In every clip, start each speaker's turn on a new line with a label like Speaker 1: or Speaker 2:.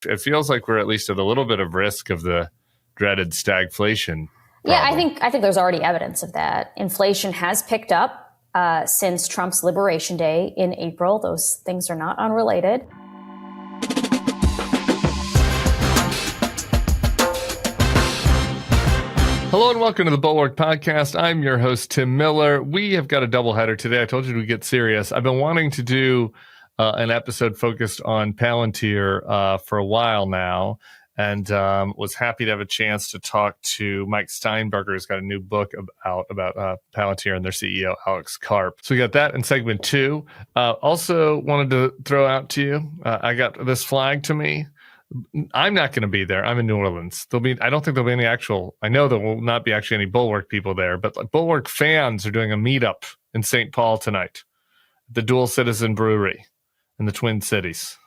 Speaker 1: It feels like we're at least at a little bit of risk of the dreaded stagflation problem.
Speaker 2: Yeah, I think there's already evidence of that. Inflation has picked up since Trump's Liberation Day in April. Those things are not unrelated.
Speaker 1: Hello and welcome to the Bulwark Podcast. I'm your host, Tim Miller. We have got a doubleheader today. I told you to get serious. I've been wanting to do an episode focused on Palantir for a while now, and was happy to have a chance to talk to Mike Steinberger, who's got a new book out about Palantir and their CEO, Alex Karp. So we got that in segment 2. Also wanted to throw out to you, I got this flag to me. I'm not going to be there. I'm in New Orleans. I don't think there'll be any I know there will not be actually any Bulwark people there, but Bulwark fans are doing a meetup in St. Paul tonight, the Dual Citizen Brewery in the Twin Cities.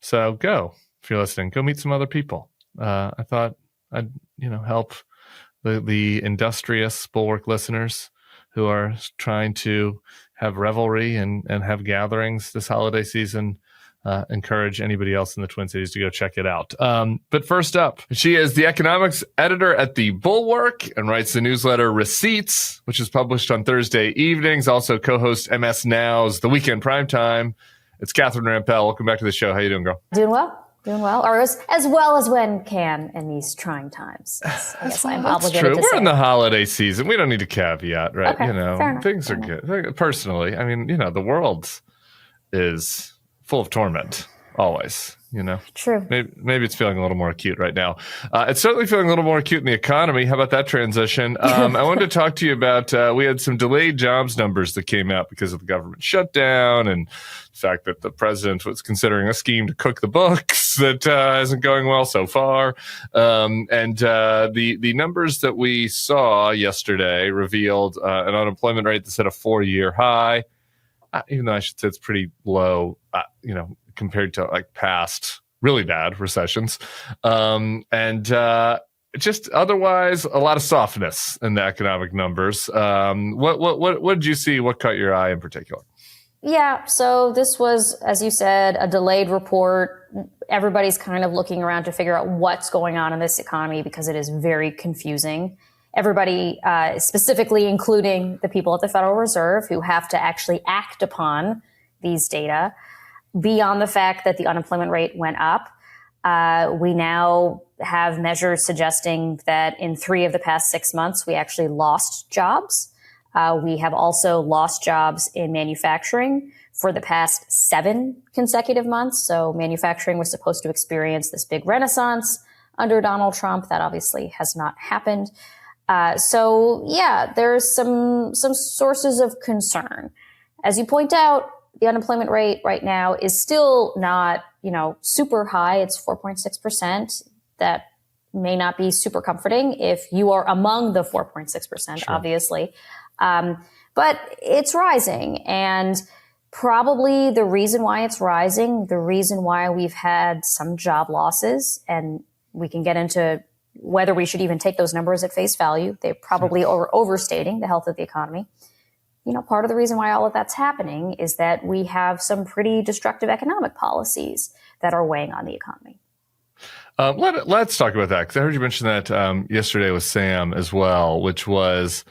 Speaker 1: So go, if you're listening, go meet some other people. I thought I'd, help the industrious Bulwark listeners who are trying to have revelry and have gatherings this holiday season. Encourage anybody else in the Twin Cities to go check it out. But first up, she is the economics editor at the Bulwark and writes the newsletter Receipts, which is published on Thursday evenings. Also co-hosts MS Now's The Weekend Primetime. It's Catherine Rampell. Welcome back to the show. How you doing, girl?
Speaker 2: Doing well, or as well as one can in these trying times. I guess I'm obligated
Speaker 1: true.
Speaker 2: to
Speaker 1: We're
Speaker 2: say.
Speaker 1: in the holiday season. We don't need to caveat, right?
Speaker 2: Okay, fair enough,
Speaker 1: Things are good. Personally, I mean, the world is full of torment, always,
Speaker 2: True.
Speaker 1: Maybe it's feeling a little more acute right now. It's certainly feeling a little more acute in the economy. How about that transition? I wanted to talk to you about, we had some delayed jobs numbers that came out because of the government shutdown and the fact that the president was considering a scheme to cook the books that isn't going well so far. The numbers that we saw yesterday revealed an unemployment rate that's at a 4-year high. Even though I should say it's pretty low, compared to like past really bad recessions. Just otherwise, a lot of softness in the economic numbers. What did you see? What caught your eye in particular?
Speaker 2: Yeah, so this was, as you said, a delayed report. Everybody's kind of looking around to figure out what's going on in this economy because it is very confusing. Everybody, specifically including the people at the Federal Reserve who have to actually act upon these data, beyond the fact that the unemployment rate went up. We now have measures suggesting that in 3 of the past 6 months, we actually lost jobs. We have also lost jobs in manufacturing for the past 7 consecutive months. So manufacturing was supposed to experience this big renaissance under Donald Trump. That obviously has not happened. There's some sources of concern. As you point out, the unemployment rate right now is still not, super high. It's 4.6%. That may not be super comforting if you are among the 4.6%, sure. Obviously. But it's rising. And probably the reason why it's rising, the reason why we've had some job losses, and we can get into whether we should even take those numbers at face value. They're probably overstating the health of the economy. Part of the reason why all of that's happening is that we have some pretty destructive economic policies that are weighing on the economy.
Speaker 1: Let's talk about that, because I heard you mention that yesterday with Sam as well, which was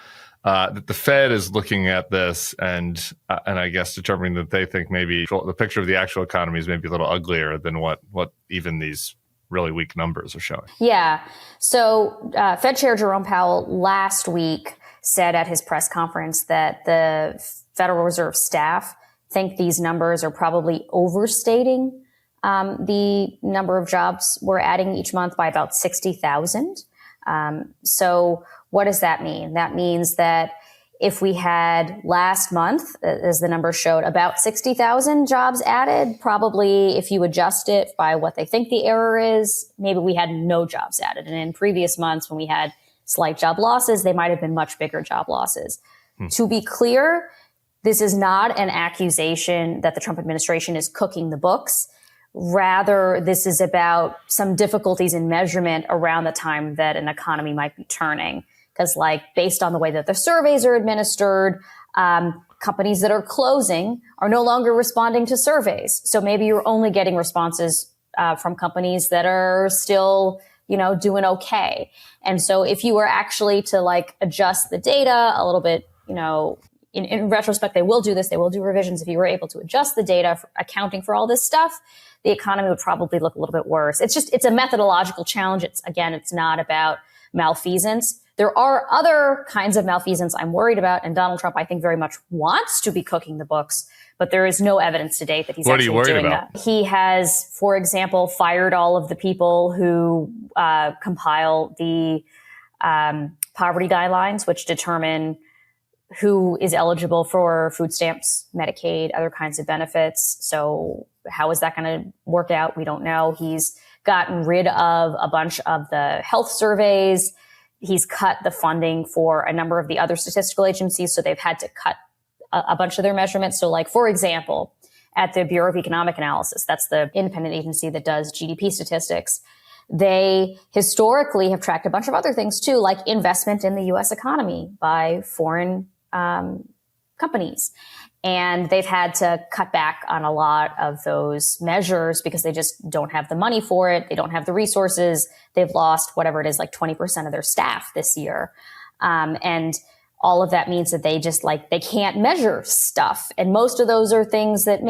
Speaker 1: that the Fed is looking at this and I guess determining that they think maybe the picture of the actual economy is maybe a little uglier than what even these really weak numbers are showing.
Speaker 2: Yeah. So Fed Chair Jerome Powell last week said at his press conference that the Federal Reserve staff think these numbers are probably overstating the number of jobs we're adding each month by about 60,000. So what does that mean? That means that if we had last month, as the numbers showed, about 60,000 jobs added, probably if you adjust it by what they think the error is, maybe we had no jobs added. And in previous months when we had slight job losses, they might have been much bigger job losses. To be clear, this is not an accusation that the Trump administration is cooking the books. Rather, this is about some difficulties in measurement around the time that an economy might be turning. Because based on the way that the surveys are administered, companies that are closing are no longer responding to surveys. So maybe you're only getting responses from companies that are still, doing okay. And so if you were actually to like adjust the data a little bit, in retrospect, they will do this. They will do revisions. If you were able to adjust the data, accounting for all this stuff, the economy would probably look a little bit worse. It's a methodological challenge. It's not about malfeasance. There are other kinds of malfeasance I'm worried about, and Donald Trump, I think, very much wants to be cooking the books, but there is no evidence to date that he's actually doing that. He has, for example, fired all of the people who compile the poverty guidelines, which determine who is eligible for food stamps, Medicaid, other kinds of benefits. So how is that going to work out? We don't know. He's gotten rid of a bunch of the health surveys. He's cut the funding for a number of the other statistical agencies. So they've had to cut a bunch of their measurements. So like, for example, at the Bureau of Economic Analysis, that's the independent agency that does GDP statistics, they historically have tracked a bunch of other things too, like investment in the U.S. economy by foreign companies. And they've had to cut back on a lot of those measures because they just don't have the money for it. They don't have the resources. They've lost whatever it is, like 20% of their staff this year. And all of that means that they can't measure stuff. And most of those are things that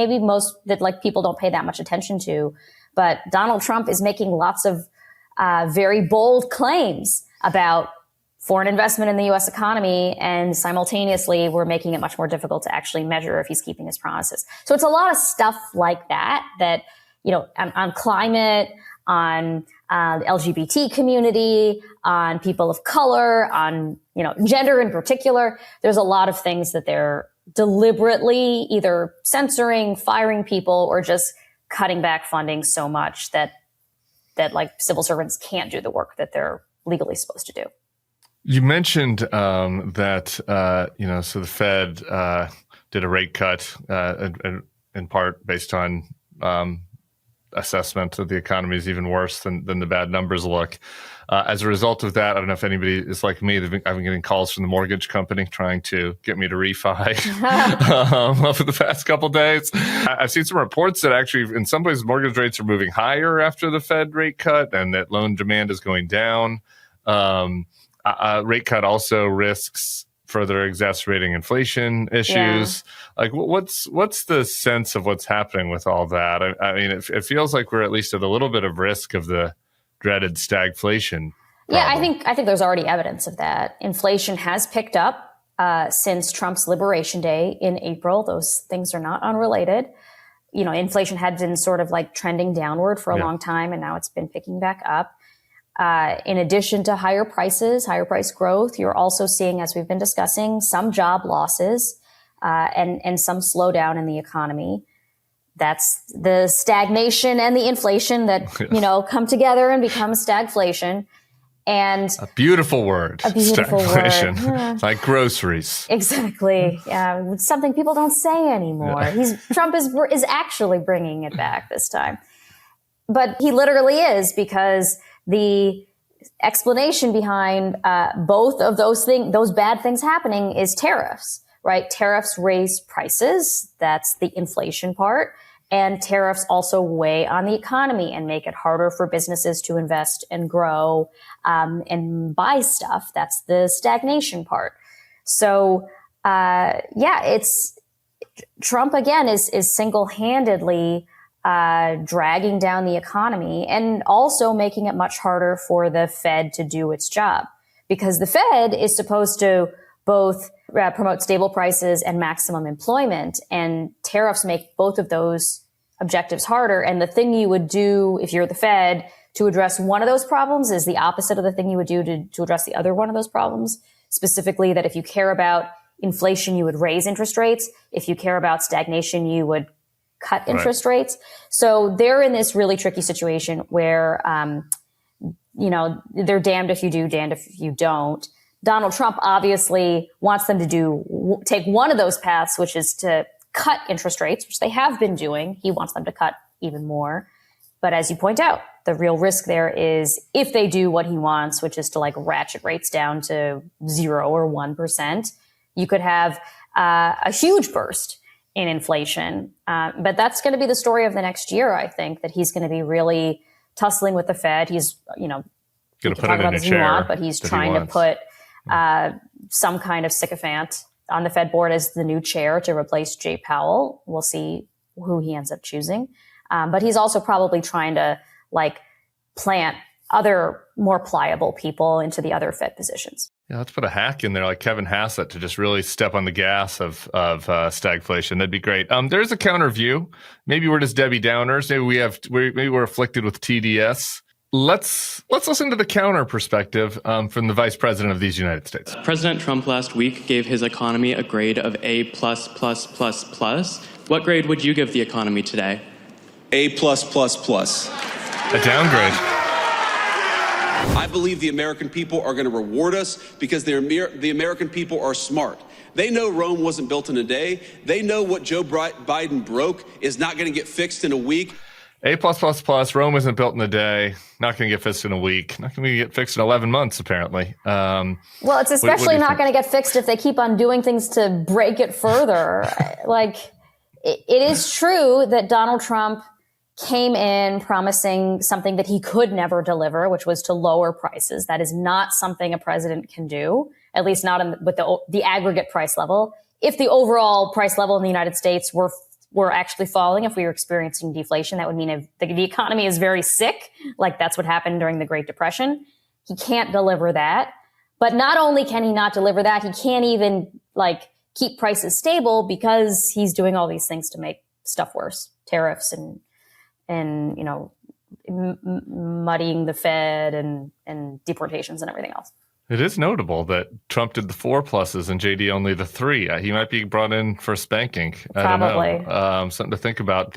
Speaker 2: people don't pay that much attention to. But Donald Trump is making lots of very bold claims about foreign investment in the U.S. economy, and simultaneously we're making it much more difficult to actually measure if he's keeping his promises. So it's a lot of stuff like that, on climate, on the LGBT community, on people of color, on, gender in particular. There's a lot of things that they're deliberately either censoring, firing people, or just cutting back funding so much that like civil servants can't do the work that they're legally supposed to do.
Speaker 1: You mentioned that so the Fed did a rate cut in part based on assessment that the economy is even worse than the bad numbers look. As a result of that, I don't know if anybody is like me. I've been getting calls from the mortgage company trying to get me to refi over the past couple of days. I've seen some reports that actually in some places mortgage rates are moving higher after the Fed rate cut and that loan demand is going down. Rate cut also risks further exacerbating inflation issues. Yeah. Like, what's the sense of what's happening with all that? I mean, it feels like we're at least at a little bit of risk of the dreaded stagflation problem.
Speaker 2: Yeah, I think there's already evidence of that. Inflation has picked up since Trump's Liberation Day in April. Those things are not unrelated. Inflation had been sort of like trending downward for a long time, and now it's been picking back up. In addition to higher price growth, you're also seeing, as we've been discussing, some job losses and some slowdown in the economy. That's the stagnation and the inflation that, come together and become stagflation. And
Speaker 1: a beautiful word. Stagflation. Yeah. It's like groceries.
Speaker 2: Exactly. Yeah, something people don't say anymore. Yeah. Trump is actually bringing it back this time. But he literally is, because the explanation behind both of those bad things happening is tariffs, right? Tariffs raise prices. That's the inflation part. And tariffs also weigh on the economy and make it harder for businesses to invest and grow and buy stuff. That's the stagnation part. So, it's Trump again is single-handedly dragging down the economy and also making it much harder for the Fed to do its job, because the Fed is supposed to both promote stable prices and maximum employment, and tariffs make both of those objectives harder. And the thing you would do if you're the Fed to address one of those problems is the opposite of the thing you would do to address the other one of those problems. Specifically, that if you care about inflation, you would raise interest rates. If you care about stagnation, you would cut interest rates. So they're in this really tricky situation where, they're damned if you do, damned if you don't. Donald Trump obviously wants them to take one of those paths, which is to cut interest rates, which they have been doing. He wants them to cut even more. But as you point out, the real risk there is if they do what he wants, which is to like ratchet rates down to 0 or 1%, you could have a huge burst in inflation. But that's going to be the story of the next year, I think, that he's going to be really tussling with the Fed. He's, going
Speaker 1: to put it in a chair,
Speaker 2: but he's trying to put some kind of sycophant on the Fed board as the new chair to replace Jay Powell. We'll see who he ends up choosing. But he's also probably trying to plant other more pliable people into the other Fed positions.
Speaker 1: Yeah, let's put a hack in there like Kevin Hassett to just really step on the gas of stagflation. That'd be great. There's a counter view. Maybe we're just Debbie Downers. Maybe we're afflicted with TDS. Let's listen to the counter perspective from the Vice President of these United States.
Speaker 3: President Trump last week gave his economy a grade of A++++. What grade would you give the economy today?
Speaker 4: A+++.
Speaker 1: A downgrade.
Speaker 4: I believe the American people are going to reward us because the American people are smart. They know Rome wasn't built in a day. They know what Joe Biden broke is not going to get fixed in a week.
Speaker 1: A+++, Rome isn't built in a day. Not going to get fixed in a week. Not going to get fixed in 11 months, apparently.
Speaker 2: Well, it's especially not going to get fixed if they keep on doing things to break it further. It is true that Donald Trump came in promising something that he could never deliver, which was to lower prices. That is not something a president can do, at least not with the aggregate price level. If the overall price level in the United States were actually falling, if we were experiencing deflation, that would mean if the economy is very sick, like that's what happened during the Great Depression. He can't deliver that. But not only can he not deliver that, he can't even keep prices stable because he's doing all these things to make stuff worse. Tariffs and muddying the Fed and deportations and everything else.
Speaker 1: It is notable that Trump did the 4 pluses and JD only the 3. He might be brought in for spanking.
Speaker 2: Probably.
Speaker 1: I don't know. Something to think about. What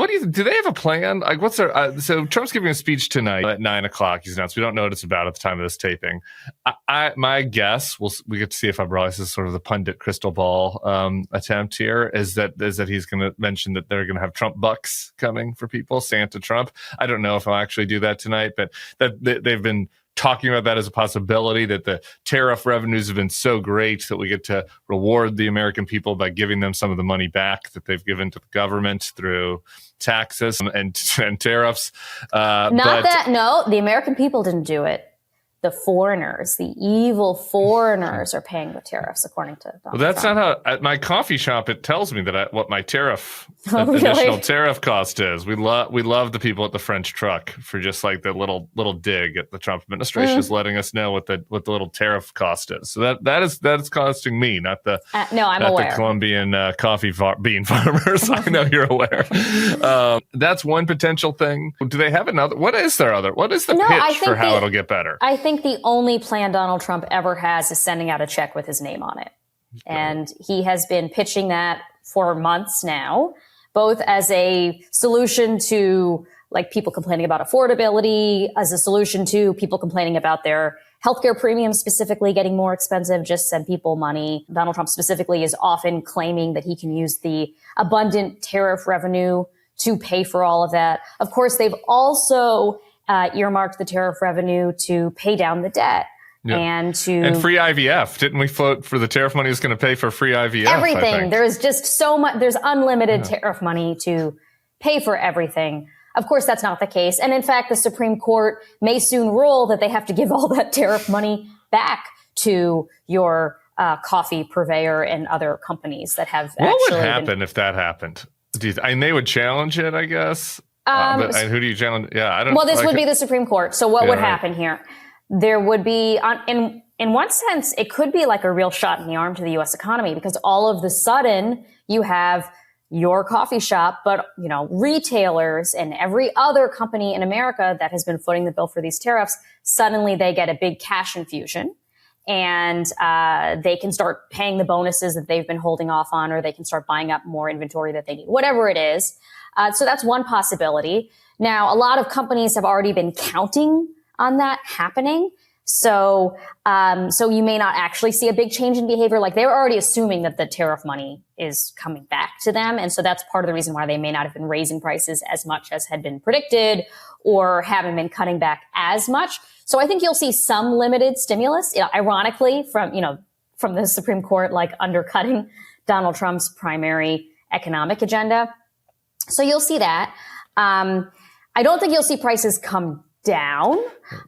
Speaker 1: do you? Do they have a plan? What's their? So Trump's giving a speech tonight at 9:00. He's announced. We don't know what it's about at the time of this taping. My guess, we get to see if I realize this is sort of the pundit crystal ball attempt here, is that he's going to mention that they're going to have Trump bucks coming for people, Santa Trump. I don't know if I'll actually do that tonight, but that they've been talking about that as a possibility, that the tariff revenues have been so great that we get to reward the American people by giving them some of the money back that they've given to the government through taxes and tariffs.
Speaker 2: The American people didn't do it. The foreigners, the evil foreigners are paying the tariffs, according to Donald
Speaker 1: Well, that's
Speaker 2: Trump.
Speaker 1: not how, at my coffee shop, it tells me that what my
Speaker 2: Really?
Speaker 1: additional tariff cost is. We love the people at the French truck for just like the little dig at the Trump administration is letting us know what the little tariff cost is. So that is costing me, not the
Speaker 2: I'm aware.
Speaker 1: The Colombian coffee bean farmers. I know you're aware. That's one potential thing. Do they have another? What is the pitch for how it'll get better?
Speaker 2: I think the only plan Donald Trump ever has is sending out a check with his name on it. And he has been pitching that for months now, both as a solution to people complaining about affordability, as a solution to people complaining about their healthcare premiums specifically getting more expensive. Just send people money. Donald Trump specifically is often claiming that he can use the abundant tariff revenue to pay for all of that. Of course, they've also earmarked the tariff revenue to pay down the debt.
Speaker 1: Yeah.
Speaker 2: And
Speaker 1: free IVF. Didn't we float for the tariff money is going to pay for free IVF?
Speaker 2: Everything. There's just so much. There's unlimited tariff money to pay for everything. Of course, that's not the case. And in fact, the Supreme Court may soon rule that they have to give all that tariff money back to your coffee purveyor and other companies that have
Speaker 1: What
Speaker 2: actually
Speaker 1: would happen if that happened? And they would challenge it, I guess. And who do you challenge? Yeah, I don't.
Speaker 2: Well, this would be the Supreme Court. So what would happen here? There would be, in one sense, it could be like a real shot in the arm to the U.S. economy, because all of the sudden you have your coffee shop, but retailers and every other company in America that has been footing the bill for these tariffs, suddenly they get a big cash infusion, and they can start paying the bonuses that they've been holding off on, or they can start buying up more inventory that they need, whatever it is. So that's one possibility. Now, a lot of companies have already been counting on that happening. So you may not actually see a big change in behavior. They're already assuming that the tariff money is coming back to them. And so that's part of the reason why they may not have been raising prices as much as had been predicted, or haven't been cutting back as much. So I think you'll see some limited stimulus, ironically, from the Supreme Court, undercutting Donald Trump's primary economic agenda. So you'll see that. I don't think you'll see prices come down.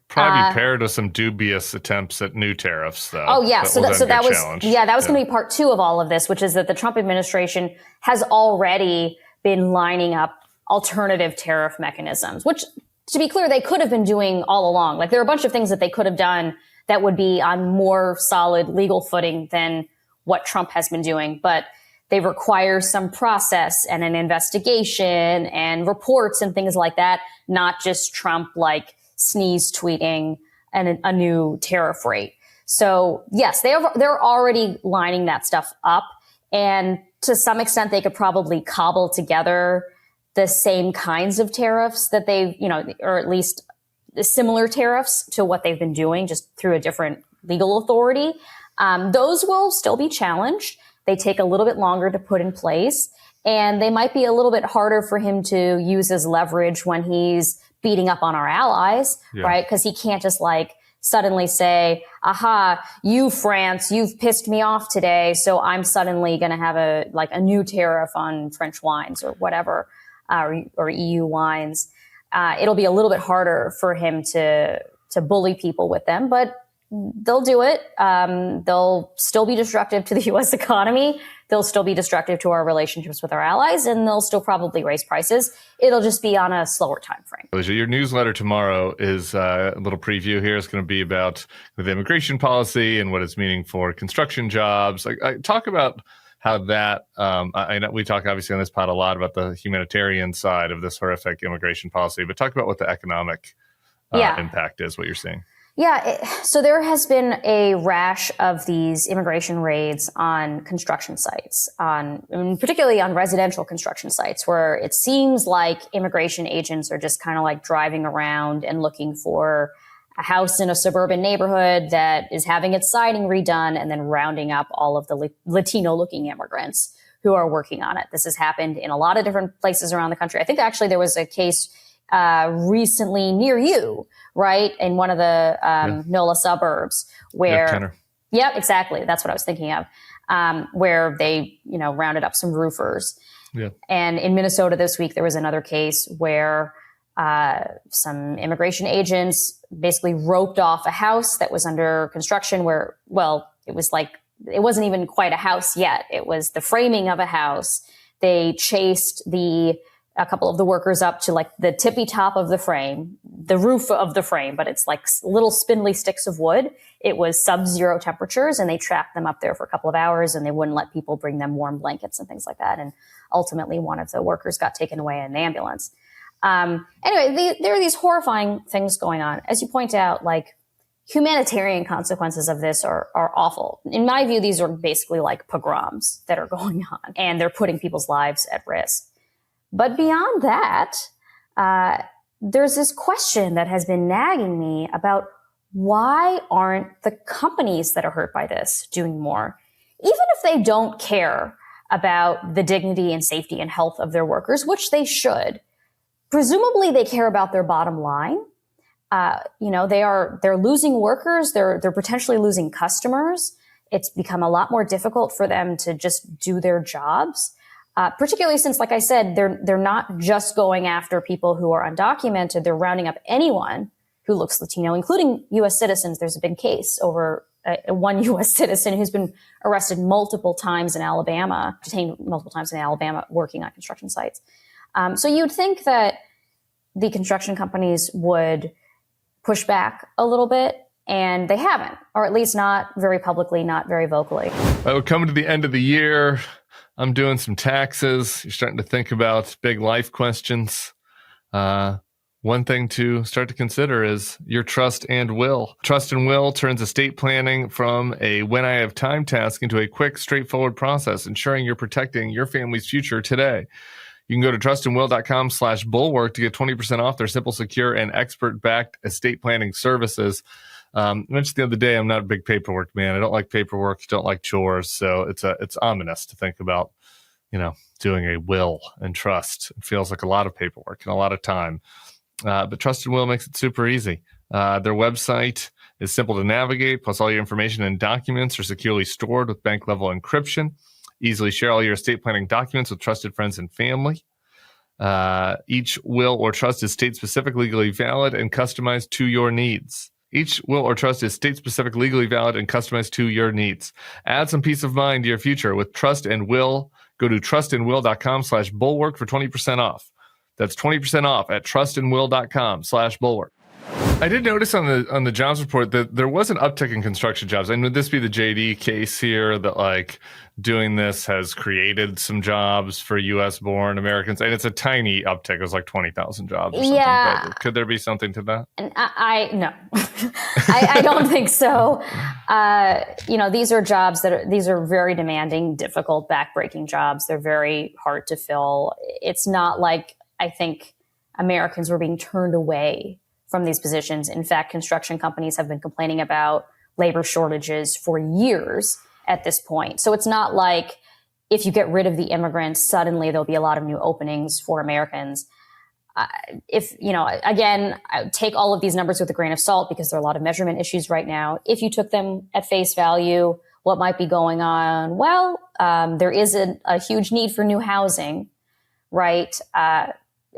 Speaker 1: Probably paired with some dubious attempts at new tariffs, though.
Speaker 2: Oh yeah, that was
Speaker 1: challenged.
Speaker 2: going to be part two of all of this, which is that the Trump administration has already been lining up alternative tariff mechanisms, which, to be clear, they could have been doing all along. Like, there are a bunch of things that they could have done that would be on more solid legal footing than what Trump has been doing, but they require some process and an investigation and reports and things like that, not just Trump like sneeze tweeting a new tariff rate. So yes, they're already lining that stuff up. And to some extent, they could probably cobble together the same kinds of tariffs that they've, or at least similar tariffs to what they've been doing, just through a different legal authority. Those will still be challenged. They take a little bit longer to put in place, and they might be a little bit harder for him to use as leverage when he's beating up on our allies, right? Because he can't just suddenly say, aha, you, France, you've pissed me off today, so I'm suddenly going to have a new tariff on French wines or whatever, or EU wines. It'll be a little bit harder for him to bully people with them, but they'll do it. They'll still be destructive to the U.S. economy. They'll still be destructive to our relationships with our allies, and they'll still probably raise prices. It'll just be on a slower time frame.
Speaker 1: Your newsletter tomorrow is a little preview here. It's going to be about the immigration policy and what it's meaning for construction jobs. Talk about how that, I know we talk obviously on this pod a lot about the humanitarian side of this horrific immigration policy, but talk about what the economic impact is, what you're seeing.
Speaker 2: Yeah. So there has been a rash of these immigration raids on construction sites, particularly on residential construction sites, where it seems like immigration agents are just kind of driving around and looking for a house in a suburban neighborhood that is having its siding redone and then rounding up all of the Latino looking immigrants who are working on it. This has happened in a lot of different places around the country. I think actually there was a case recently near you, right? In one of the NOLA suburbs where, yep, exactly. That's what I was thinking of, where they, rounded up some roofers. Yeah. And in Minnesota this week, there was another case where some immigration agents basically roped off a house that was under construction where, it wasn't even quite a house yet. It was the framing of a house. They chased a couple of the workers up to the tippy top of the frame, the roof of the frame, but it's little spindly sticks of wood. It was sub-zero temperatures, and they trapped them up there for a couple of hours, and they wouldn't let people bring them warm blankets and things like that. And ultimately, one of the workers got taken away in an ambulance. Anyway, there are these horrifying things going on. As you point out, humanitarian consequences of this are awful. In my view, these are basically pogroms that are going on, and they're putting people's lives at risk. But beyond that, there's this question that has been nagging me about why aren't the companies that are hurt by this doing more? Even if they don't care about the dignity and safety and health of their workers, which they should, presumably they care about their bottom line. They're losing workers. They're potentially losing customers. It's become a lot more difficult for them to just do their jobs. Particularly since, like I said, they're not just going after people who are undocumented. They're rounding up anyone who looks Latino, including U.S. citizens. There's a big case over one U.S. citizen who's been arrested multiple times in Alabama, detained multiple times in Alabama, working on construction sites. So you'd think that the construction companies would push back a little bit, and they haven't, or at least not very publicly, not very vocally.
Speaker 1: We're coming to the end of the year. I'm doing some taxes. You're starting to think about big life questions. One thing to start to consider is your trust and will. Trust and will turns estate planning from a when I have time task into a quick, straightforward process, ensuring you're protecting your family's future today. You can go to trustandwill.com/bulwark to get 20% off their simple, secure, and expert-backed estate planning services. I mentioned the other day, I'm not a big paperwork man. I don't like paperwork, don't like chores. So it's ominous to think about, doing a will and trust. It feels like a lot of paperwork and a lot of time. But Trust and Will makes it super easy. Their website is simple to navigate, plus all your information and documents are securely stored with bank level encryption. Easily share all your estate planning documents with trusted friends and family. Each will or trust is state-specific, legally valid, and customized to your needs. Each will or trust is state-specific, legally valid, and customized to your needs. Add some peace of mind to your future with Trust and Will. Go to trustandwill.com/bulwark for 20% off. That's 20% off at trustandwill.com/bulwark. I did notice on the jobs report that there was an uptick in construction jobs. And would this be the JD case here that like doing this has created some jobs for U.S. born Americans? And it's a tiny uptick. It was like 20,000 jobs or something.
Speaker 2: Yeah.
Speaker 1: But could there be something to that?
Speaker 2: And no, I don't think so. These are jobs these are very demanding, difficult, backbreaking jobs. They're very hard to fill. It's not like I think Americans were being turned away from these positions. In fact, construction companies have been complaining about labor shortages for years at this point. So it's not like if you get rid of the immigrants, suddenly there'll be a lot of new openings for Americans. Again, I take all of these numbers with a grain of salt because there are a lot of measurement issues right now. If you took them at face value, what might be going on? Well, there is a huge need for new housing, right?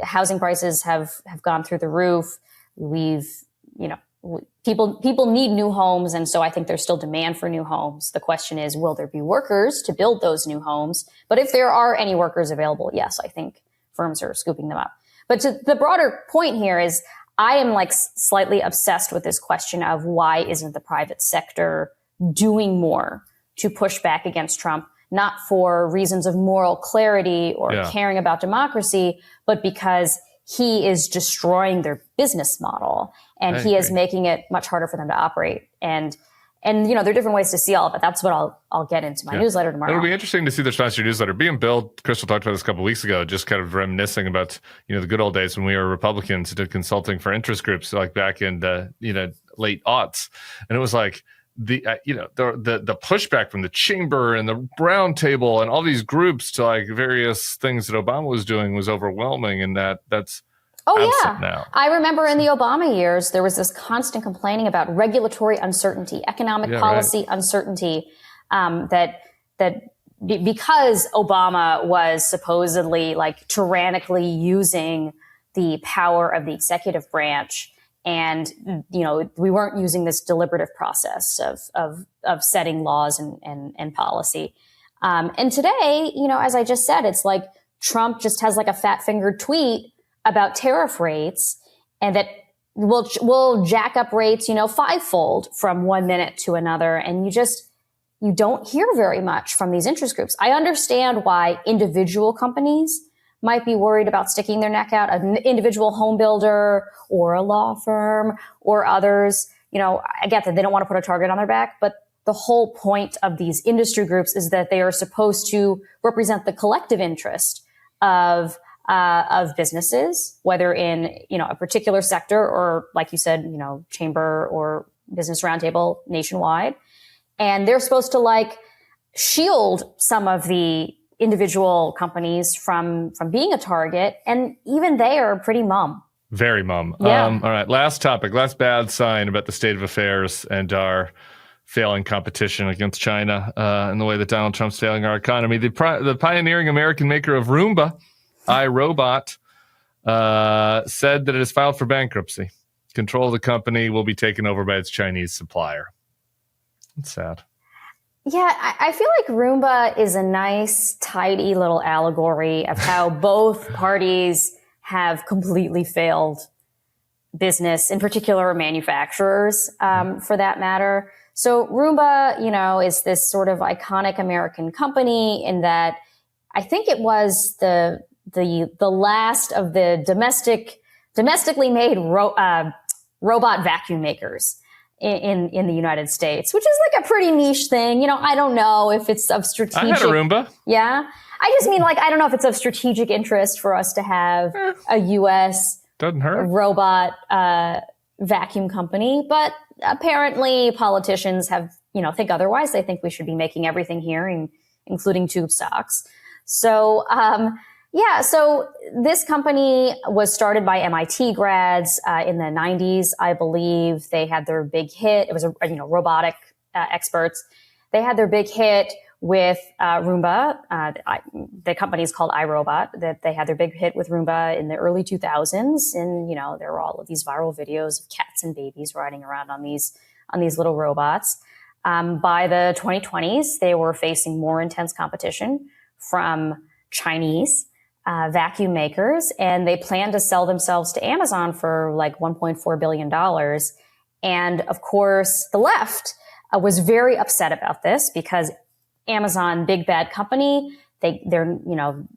Speaker 2: Housing prices have gone through the roof. People need new homes. And so I think there's still demand for new homes. The question is, will there be workers to build those new homes? But if there are any workers available, yes, I think firms are scooping them up. But to the broader point here is I am like slightly obsessed with this question of why isn't the private sector doing more to push back against Trump, not for reasons of moral clarity or caring about democracy, but because he is destroying their business model and he is making it much harder for them to operate. And there are different ways to see all of it. That's what I'll get into my newsletter tomorrow.
Speaker 1: It'll be interesting to see the response to your newsletter. Being Bill, Crystal talked about this a couple of weeks ago, just kind of reminiscing about, the good old days when we were Republicans who did consulting for interest groups, like back in the, late aughts. And it was like, the pushback from the chamber and the round table and all these groups to like various things that Obama was doing was overwhelming, and that's absent now.
Speaker 2: I remember in the Obama years there was this constant complaining about regulatory uncertainty, economic policy uncertainty, that because Obama was supposedly like tyrannically using the power of the executive branch. And, we weren't using this deliberative process of setting laws and policy. And today, as I just said, it's like Trump just has like a fat fingered tweet about tariff rates and that will jack up rates, fivefold from 1 minute to another. And you don't hear very much from these interest groups. I understand why individual companies might be worried about sticking their neck out, an individual home builder or a law firm or others. I get that they don't want to put a target on their back, but the whole point of these industry groups is that they are supposed to represent the collective interest of businesses, whether in, a particular sector or, like you said, chamber or business roundtable nationwide. And they're supposed to like shield some of the individual companies from being a target. And even they are pretty mum.
Speaker 1: Very mum.
Speaker 2: Yeah.
Speaker 1: All right. Last topic, last bad sign about the state of affairs and our failing competition against China and the way that Donald Trump's failing our economy. The pioneering American maker of Roomba, iRobot, said that it has filed for bankruptcy. Control of the company will be taken over by its Chinese supplier. It's sad.
Speaker 2: Yeah, I feel like Roomba is a nice, tidy little allegory of how both parties have completely failed business, in particular manufacturers, for that matter. So Roomba, is this sort of iconic American company in that I think it was the last of the domestically made robot vacuum makers in the United States, which is like a pretty niche thing. I don't know if it's of strategic.
Speaker 1: I had a Roomba.
Speaker 2: Yeah. I just mean I don't know if it's of strategic interest for us to have a U.S.
Speaker 1: Doesn't hurt.
Speaker 2: robot vacuum company, but apparently politicians think otherwise. They think we should be making everything here, including tube socks. So, so this company was started by MIT grads in the 90s, I believe. They had their big hit. It was robotic experts. They had their big hit with Roomba. The company is called iRobot. That they had their big hit with Roomba in the early 2000s, and there were all of these viral videos of cats and babies riding around on these little robots. By the 2020s, they were facing more intense competition from Chinese vacuum makers, and they planned to sell themselves to Amazon for like $1.4 billion. And of course, the left was very upset about this because Amazon, big bad company, they're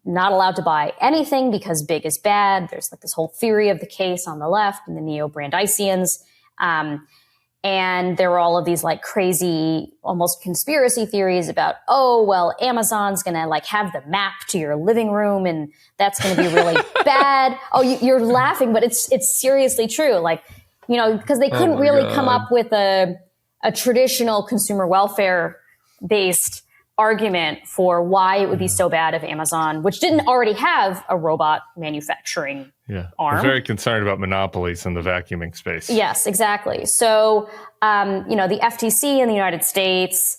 Speaker 2: not allowed to buy anything because big is bad. There's like this whole theory of the case on the left and the neo-Brandisians. And there were all of these like crazy, almost conspiracy theories about, Amazon's going to like have the map to your living room and that's going to be really bad. Oh, you're laughing, but it's seriously true. Like, because they couldn't really come up with a traditional consumer welfare based argument for why it would be so bad if Amazon, which didn't already have a robot manufacturing arm.
Speaker 1: They're very concerned about monopolies in the vacuuming space.
Speaker 2: Yes, exactly. So, the FTC in the United States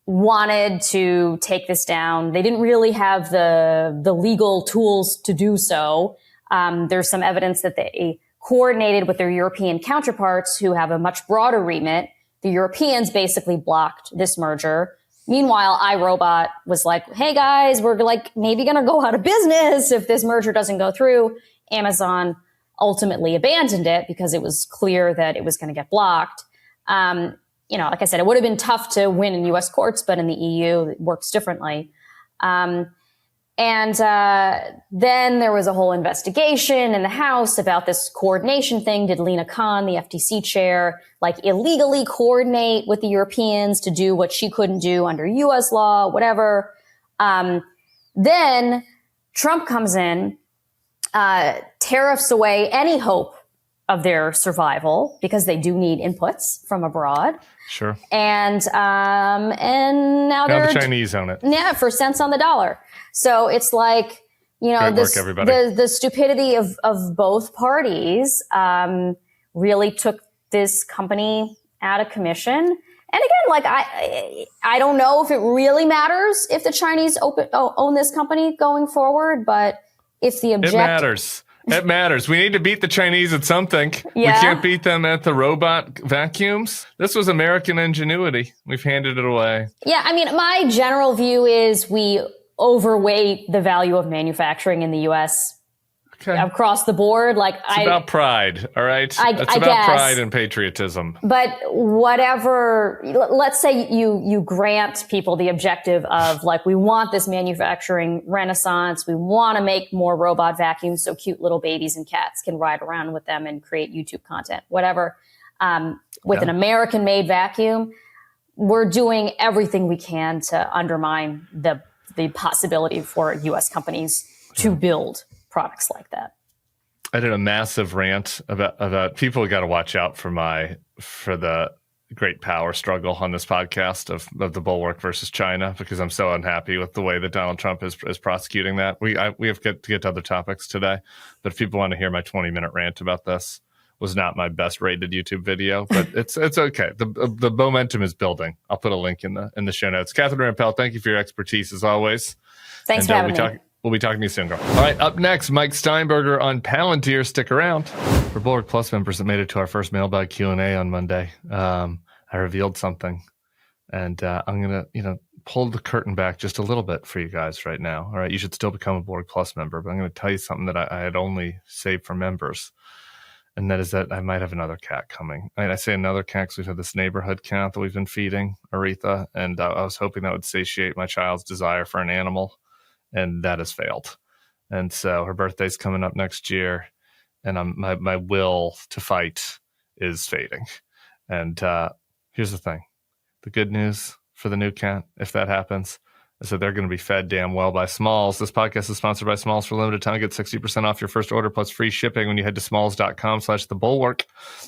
Speaker 2: wanted to take this down. They didn't really have the legal tools to do so. There's some evidence that they coordinated with their European counterparts who have a much broader remit. The Europeans basically blocked this merger. Meanwhile, iRobot was like, hey guys, we're like maybe going to go out of business if this merger doesn't go through. Amazon ultimately abandoned it because it was clear that it was going to get blocked. Like I said, it would have been tough to win in US courts, but in the EU, it works differently. And then there was a whole investigation in the House about this coordination thing. Did Lena Khan, the FTC chair, like illegally coordinate with the Europeans to do what she couldn't do under US law, whatever. Then Trump comes in, tariffs away any hope of their survival because they do need inputs from abroad.
Speaker 1: Sure.
Speaker 2: And now
Speaker 1: the Chinese own it.
Speaker 2: Yeah, for cents on the dollar. So it's like, the stupidity of both parties really took this company out of commission. And again, like I don't know if it really matters if the Chinese own this company going forward, but if the objective...
Speaker 1: It matters. It matters. We need to beat the Chinese at something.
Speaker 2: Yeah.
Speaker 1: We can't beat them at the robot vacuums. This was American ingenuity. We've handed it away.
Speaker 2: Yeah, I mean, my general view is we overweight the value of manufacturing in the U.S. across the board. Like
Speaker 1: it's about pride, all right? It's about
Speaker 2: guess.
Speaker 1: Pride and patriotism.
Speaker 2: But whatever, let's say you grant people the objective of like, we want this manufacturing renaissance. We want to make more robot vacuums so cute little babies and cats can ride around with them and create YouTube content, whatever. With an American-made vacuum, we're doing everything we can to undermine the possibility for U.S. companies to build products like that.
Speaker 1: I did a massive rant about people got to watch out for the great power struggle on this podcast of the Bulwark versus China, because I'm so unhappy with the way that Donald Trump is prosecuting that. We have to get to other topics today, but if people want to hear my 20-minute rant about this, was not my best rated YouTube video, but it's okay. The momentum is building. I'll put a link in the show notes. Catherine Rampell, thank you for your expertise as always.
Speaker 2: Thanks for having me.
Speaker 1: We'll be talking to you soon, girl. All right, up next, Mike Steinberger on Palantir. Stick around. For Bulwark Plus members that made it to our first mailbag Q&A on Monday, I revealed something, and I'm going to pull the curtain back just a little bit for you guys right now. All right, you should still become a Bulwark Plus member, but I'm going to tell you something that I had only saved for members, and that is that I might have another cat coming. I say another cat because we've had this neighborhood cat that we've been feeding, Aretha, and I was hoping that would satiate my child's desire for an animal. And that has failed. And so her birthday's coming up next year, and my will to fight is fading. And here's the thing. The good news for the new cat, if that happens, is that they're going to be fed damn well by Smalls. This podcast is sponsored by Smalls for a limited time. Get 60% off your first order plus free shipping when you head to smalls.com/thebulwark.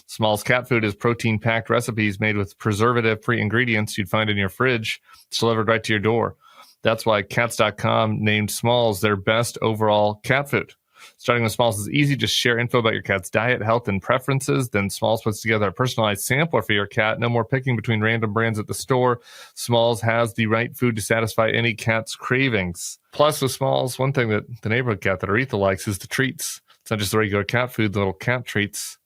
Speaker 1: Smalls cat food is protein-packed recipes made with preservative-free ingredients you'd find in your fridge. It's delivered right to your door. That's why Cats.com named Smalls their best overall cat food. Starting with Smalls is easy. Just share info about your cat's diet, health, and preferences. Then Smalls puts together a personalized sampler for your cat. No more picking between random brands at the store. Smalls has the right food to satisfy any cat's cravings. Plus, with Smalls, one thing that the neighborhood cat that Aretha likes is the treats. It's not just the regular cat food, the little cat treats.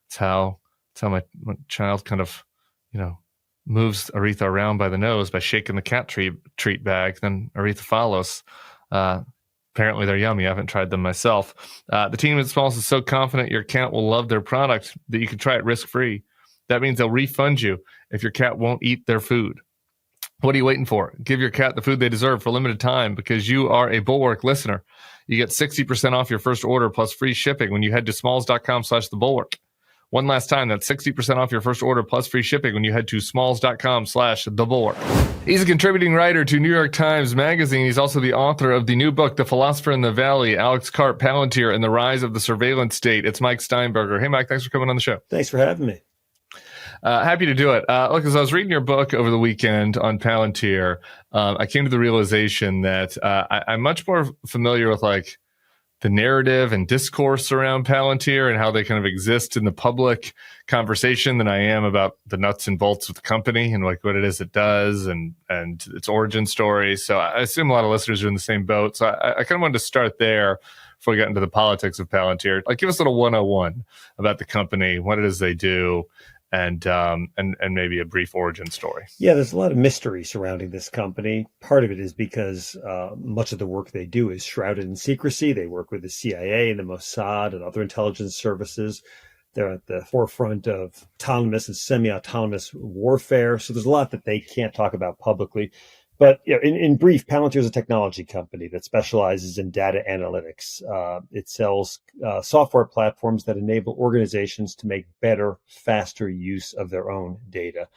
Speaker 1: It's how my child kind of, moves Aretha around by the nose by shaking the cat treat bag. Then Aretha follows. Apparently they're yummy. I haven't tried them myself. The team at Smalls is so confident your cat will love their product that you can try it risk-free. That means they'll refund you if your cat won't eat their food. What are you waiting for? Give your cat the food they deserve for a limited time because you are a Bulwark listener. You get 60% off your first order plus free shipping when you head to smalls.com/thebulwark. One last time, that's 60% off your first order plus free shipping when you head to smalls.com/thebulwark. He's a contributing writer to New York Times Magazine. He's also the author of the new book, The Philosopher in the Valley, Alex Karp, Palantir, and the Rise of the Surveillance State. It's Mike Steinberger. Hey, Mike, thanks for coming on the show.
Speaker 5: Thanks for having me.
Speaker 1: Happy to do it. Look, as I was reading your book over the weekend on Palantir, I came to the realization that I'm much more familiar with the narrative and discourse around Palantir and how they kind of exist in the public conversation than I am about the nuts and bolts of the company and what it is it does and its origin story. So I assume a lot of listeners are in the same boat. So I kind of wanted to start there before we got into the politics of Palantir. Give us a little 101 about the company, what it is they do, and maybe a brief origin story.
Speaker 5: Yeah, there's a lot of mystery surrounding this company. Part of it is because much of the work they do is shrouded in secrecy. They work with the CIA and the Mossad and other intelligence services. They're at the forefront of autonomous and semi-autonomous warfare. So there's a lot that they can't talk about publicly. But in brief, Palantir is a technology company that specializes in data analytics. It sells software platforms that enable organizations to make better, faster use of their own data.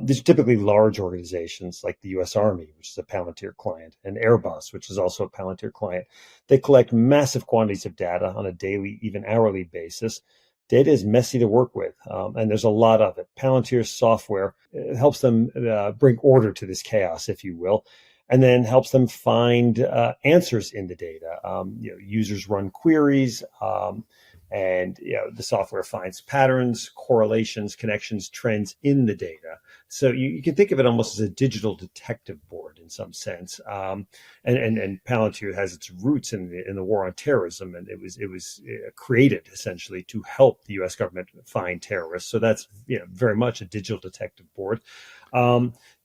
Speaker 5: These are typically large organizations like the U.S. Army, which is a Palantir client, and Airbus, which is also a Palantir client. They collect massive quantities of data on a daily, even hourly basis. Data is messy to work with, and there's a lot of it. Palantir's software helps them bring order to this chaos, if you will, and then helps them find answers in the data. Users run queries, and the software finds patterns, correlations, connections, trends in the data. So you can think of it almost as a digital detective board in some sense. And Palantir has its roots in the war on terrorism, and it was created essentially to help the U.S. government find terrorists. So that's very much a digital detective board.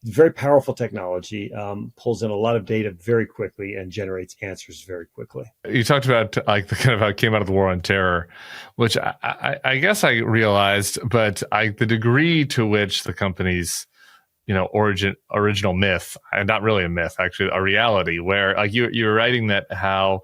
Speaker 5: Very powerful technology, pulls in a lot of data very quickly and generates answers very quickly.
Speaker 1: You talked about the kind of how it came out of the war on terror, which I guess I realized, but the degree to which the company's original myth, and not really a myth, actually a reality, where you were writing that how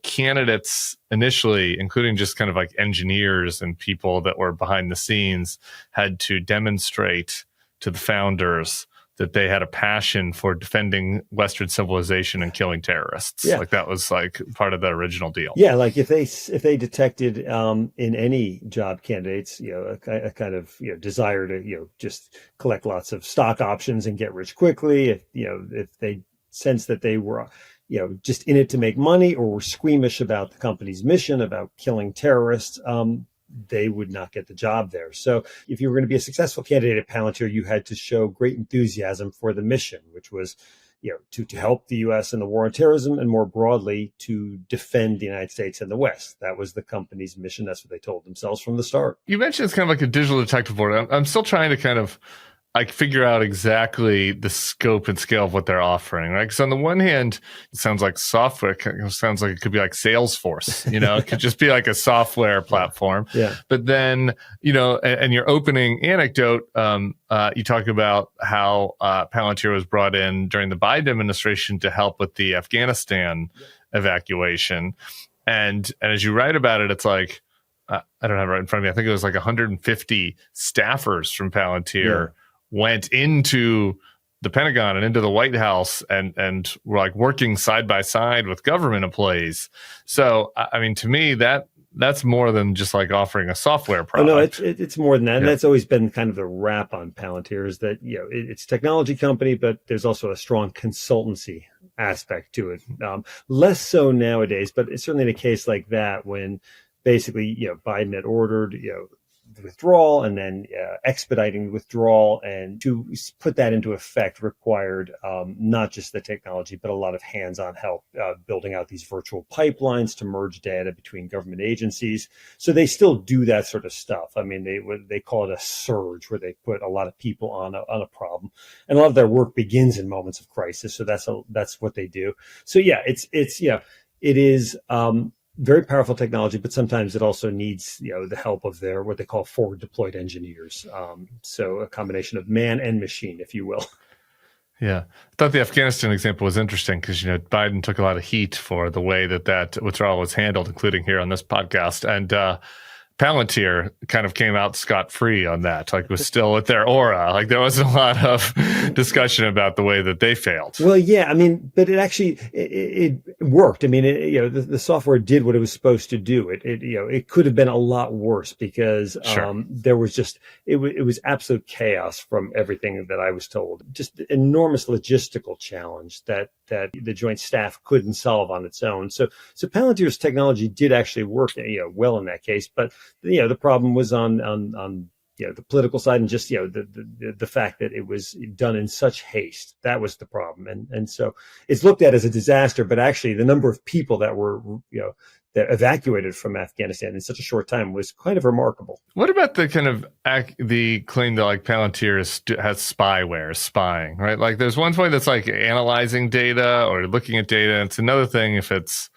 Speaker 1: candidates initially, including just kind of engineers and people that were behind the scenes, had to demonstrate to the founders that they had a passion for defending Western civilization and killing terrorists.
Speaker 5: Yeah.
Speaker 1: That was part of the original deal.
Speaker 5: Yeah, if they detected in any job candidates, a kind of desire to just collect lots of stock options and get rich quickly, if they sensed that they were just in it to make money or were squeamish about the company's mission about killing terrorists, they would not get the job there. So if you were going to be a successful candidate at Palantir, you had to show great enthusiasm for the mission, which was, to help the U.S. in the war on terrorism and more broadly to defend the United States and the West. That was the company's mission. That's what they told themselves from the start.
Speaker 1: You mentioned it's kind of like a digital detective board. I'm still trying to kind of figure out exactly the scope and scale of what they're offering, right? Because on the one hand, it sounds like software. It sounds like it could be like Salesforce, it could just be like a software platform.
Speaker 5: Yeah.
Speaker 1: But then, and your opening anecdote, you talk about how Palantir was brought in during the Biden administration to help with the Afghanistan evacuation. And as you write about it, it's I don't have it right in front of me. I think it was 150 staffers from Palantir went into the Pentagon and into the White House and were working side by side with government employees. So, to me, that's more than just offering a software product.
Speaker 5: Oh, no, it's more than that. And that's always been kind of the wrap on Palantir is that, it's a technology company, but there's also a strong consultancy aspect to it. Less so nowadays, but it's certainly in a case like that when basically, Biden had ordered, the withdrawal and then expediting the withdrawal, and to put that into effect required not just the technology, but a lot of hands-on help building out these virtual pipelines to merge data between government agencies. So they still do that sort of stuff. I mean, they call it a surge, where they put a lot of people on a problem, and a lot of their work begins in moments of crisis. So that's what they do. So yeah, it is very powerful technology, but sometimes it also needs, the help of their, what they call forward deployed engineers. So a combination of man and machine, if you will.
Speaker 1: Yeah. I thought the Afghanistan example was interesting because, Biden took a lot of heat for the way that withdrawal was handled, including here on this podcast. And, Palantir kind of came out scot-free on that, like was still with their aura. Like there wasn't a lot of discussion about the way that they failed.
Speaker 5: Well, yeah, I mean, but it actually, it worked. I mean, the software did what it was supposed to do. It could have been a lot worse because there was just, it was absolute chaos from everything that I was told. Just enormous logistical challenge that the joint staff couldn't solve on its own. So Palantir's technology did actually work, well in that case, but the problem was on the political side, and just the fact that it was done in such haste. That was the problem, and so it's looked at as a disaster. But actually, the number of people that were that evacuated from Afghanistan in such a short time was kind of remarkable.
Speaker 1: What about the kind of the claim that like Palantir has spyware, spying, right? Like there's one point that's like analyzing data or looking at data. It's another thing if it's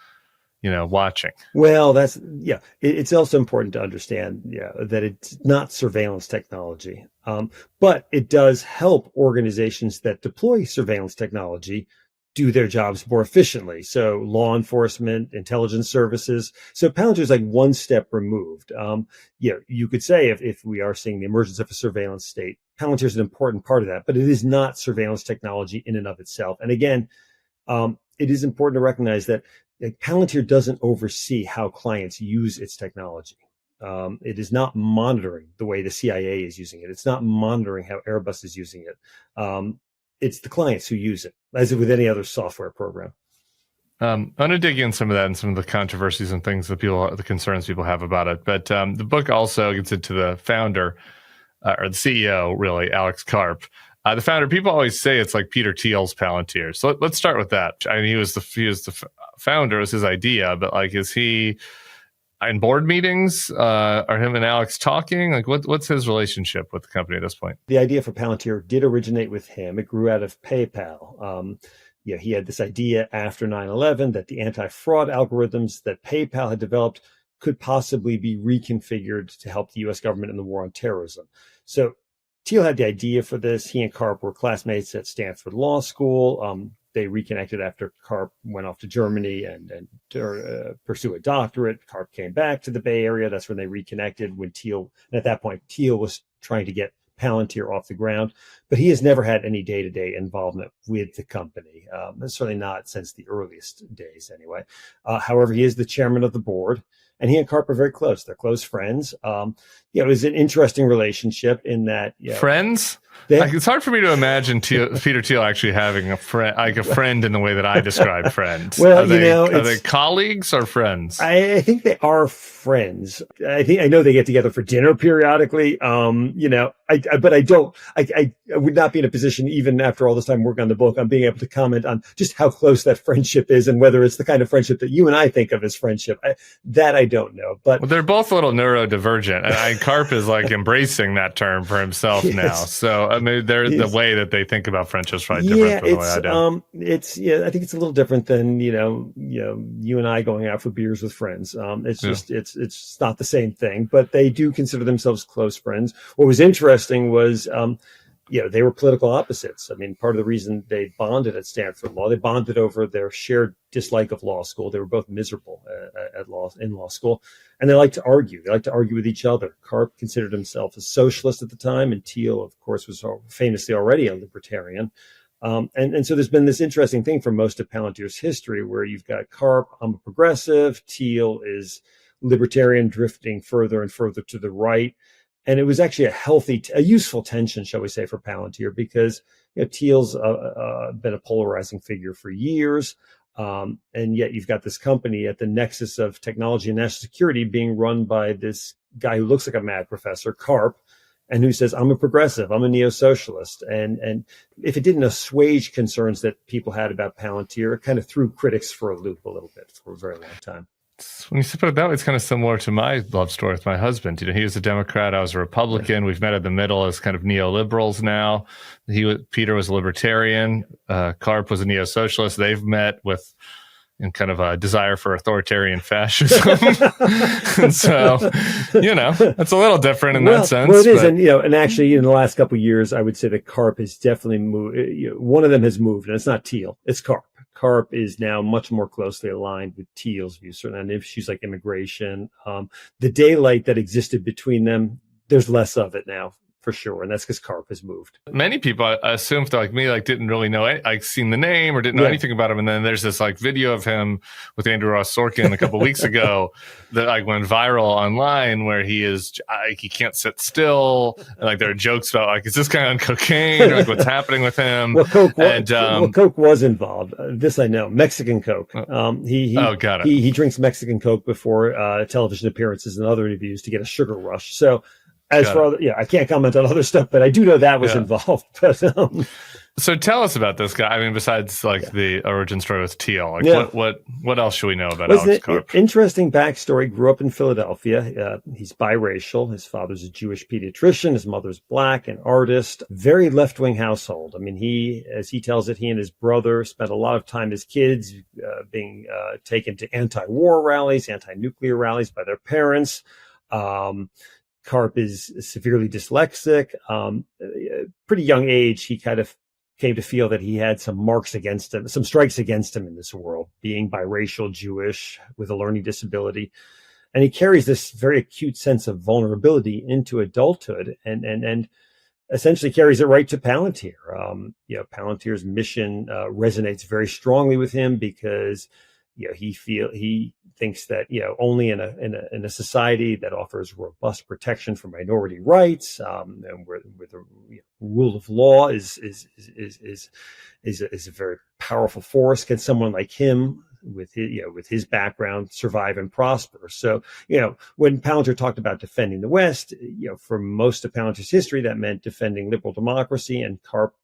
Speaker 1: watching.
Speaker 5: Well, it's also important to understand, that it's not surveillance technology. But it does help organizations that deploy surveillance technology do their jobs more efficiently. So law enforcement, intelligence services. So Palantir is like one step removed. You could say if we are seeing the emergence of a surveillance state, Palantir is an important part of that, but it is not surveillance technology in and of itself. And again, it is important to recognize that Palantir doesn't oversee how clients use its technology. It is not monitoring the way the CIA is using it. It's not monitoring how Airbus is using it. It's the clients who use it, as with any other software program.
Speaker 1: I'm going to dig in some of that and some of the controversies and things that the concerns people have about it. But the book also gets into the founder, or the CEO, really, Alex Karp. The founder, people always say it's like Peter Thiel's Palantir. So let's start with that. I mean, he was the founder, it was his idea, but like, is he in board meetings? Are him and Alex talking? Like, what's his relationship with the company at this point?
Speaker 5: The idea for Palantir did originate with him. It grew out of PayPal. He had this idea after 9/11 that the anti-fraud algorithms that PayPal had developed could possibly be reconfigured to help the U.S. government in the war on terrorism. So Thiel had the idea for this. He and Karp were classmates at Stanford Law School. They reconnected after Karp went off to Germany and to pursue a doctorate. Karp came back to the Bay Area. That's when they reconnected. And at that point, Thiel was trying to get Palantir off the ground, but he has never had any day-to-day involvement with the company. Certainly not since the earliest days, anyway. However, he is the chairman of the board. And he and Karp are very close. They're close friends. It was an interesting relationship in that.
Speaker 1: Friends? It's hard for me to imagine Peter Thiel actually having a friend in the way that I describe friends.
Speaker 5: Well,
Speaker 1: are they colleagues or friends?
Speaker 5: I think they are friends. I know they get together for dinner periodically. But I would not be in a position, even after all this time working on the book, on being able to comment on just how close that friendship is and whether it's the kind of friendship that you and I think of as friendship. I don't know. But
Speaker 1: they're both a little neurodivergent. And Karp is like embracing that term for himself now. So I mean, the way that they think about friendship is probably different from the way I do.
Speaker 5: I think it's a little different than you and I going out for beers with friends. It's not the same thing, but they do consider themselves close friends. What was interesting was they were political opposites. I mean, part of the reason they bonded at Stanford Law, they bonded over their shared dislike of law school. They were both miserable in law school, and they liked to argue. They liked to argue with each other. Karp considered himself a socialist at the time, and Thiel, of course, was famously already a libertarian. And so there's been this interesting thing for most of Palantir's history where you've got Karp, I'm a progressive, Thiel is libertarian, drifting further and further to the right. And it was actually a useful tension, shall we say, for Palantir, because Thiel's been a polarizing figure for years. And yet you've got this company at the nexus of technology and national security being run by this guy who looks like a mad professor, Karp, and who says, I'm a progressive, I'm a neo-socialist. And if it didn't assuage concerns that people had about Palantir, it kind of threw critics for a loop a little bit for a very long time.
Speaker 1: When you put it that way, it's kind of similar to my love story with my husband. He was a Democrat, I was a Republican. We've met in the middle as kind of neoliberals now. Peter was a libertarian. Karp was a neo-socialist. They've met in kind of a desire for authoritarian fascism. And so, it's a little different in that sense.
Speaker 5: Well, it is. And actually in the last couple of years, I would say that Karp has definitely moved. One of them has moved, and it's not Thiel, it's Karp. Karp is now much more closely aligned with Thiel's views, certainly on issues like immigration. The daylight that existed between them, there's less of it now, for sure. And that's because Karp has moved.
Speaker 1: Many people, I assume, like me, didn't really know it, seen the name or didn't know anything about him. And then there's this video of him with Andrew Ross Sorkin a couple of weeks ago that went viral online, where he can't sit still. And there are jokes about is this guy on cocaine? Or, what's happening with him?
Speaker 5: Well, Coke was involved. This I know. Mexican Coke.
Speaker 1: Got it.
Speaker 5: He drinks Mexican Coke before television appearances and other interviews to get a sugar rush. So. As for other, I can't comment on other stuff, but I do know that was involved. But,
Speaker 1: so tell us about this guy. I mean, besides the origin story with Thiel, what else should we know about Alex Karp?
Speaker 5: Interesting backstory. Grew up in Philadelphia. He's biracial. His father's a Jewish pediatrician. His mother's Black, an artist. Very left-wing household. I mean, as he tells it, he and his brother spent a lot of time as kids being taken to anti-war rallies, anti-nuclear rallies by their parents. Karp is severely dyslexic. Pretty young age, he kind of came to feel that he had some marks against him, some strikes against him in this world, being biracial, Jewish, with a learning disability. And he carries this very acute sense of vulnerability into adulthood and essentially carries it right to Palantir. Palantir's mission resonates very strongly with him because he thinks that only in a society that offers robust protection for minority rights and where the rule of law is a very powerful force, can someone like him with his background survive and prosper. So when Palantir talked about defending the West, for most of Palantir's history that meant defending liberal democracy, and Karp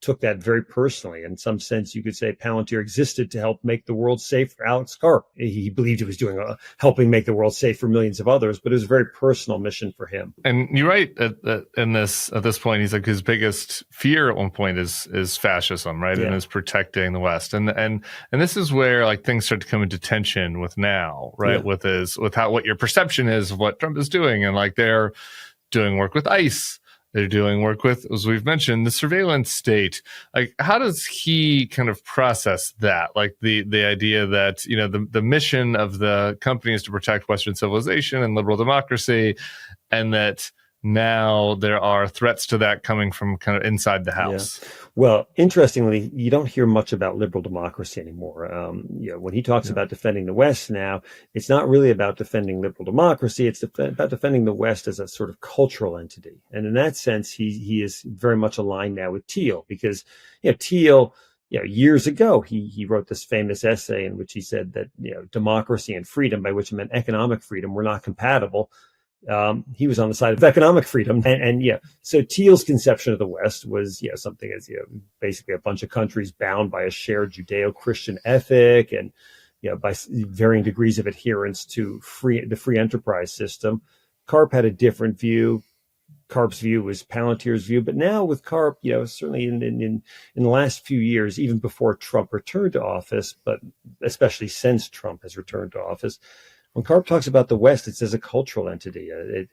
Speaker 5: took that very personally. In some sense, you could say Palantir existed to help make the world safe for Alex Karp. He believed he was doing helping make the world safe for millions of others, but it was a very personal mission for him.
Speaker 1: And you're right at this point. He's his biggest fear at one point is fascism, right? Yeah. And is protecting the West. And this is where things start to come into tension with now, right? Yeah. With what your perception is of what Trump is doing, and they're doing work with ICE. They're doing work with, as we've mentioned, the surveillance state. How does he kind of process that? The idea that, the mission of the company is to protect Western civilization and liberal democracy, and that now there are threats to that coming from kind of inside the house. Yeah.
Speaker 5: Well, interestingly, you don't hear much about liberal democracy anymore. When he talks about defending the West now, it's not really about defending liberal democracy. It's about defending the West as a sort of cultural entity. And in that sense, he is very much aligned now with Thiel, because Thiel, years ago, he wrote this famous essay in which he said that democracy and freedom, by which he meant economic freedom, were not compatible. He was on the side of economic freedom. So Thiel's conception of the West was, something as, basically a bunch of countries bound by a shared Judeo-Christian ethic and, by varying degrees of adherence to the free enterprise system. Karp had a different view. Karp's view was Palantir's view. But now with Karp, certainly in the last few years, even before Trump returned to office, but especially since Trump has returned to office, when Karp talks about the West, it's as a cultural entity.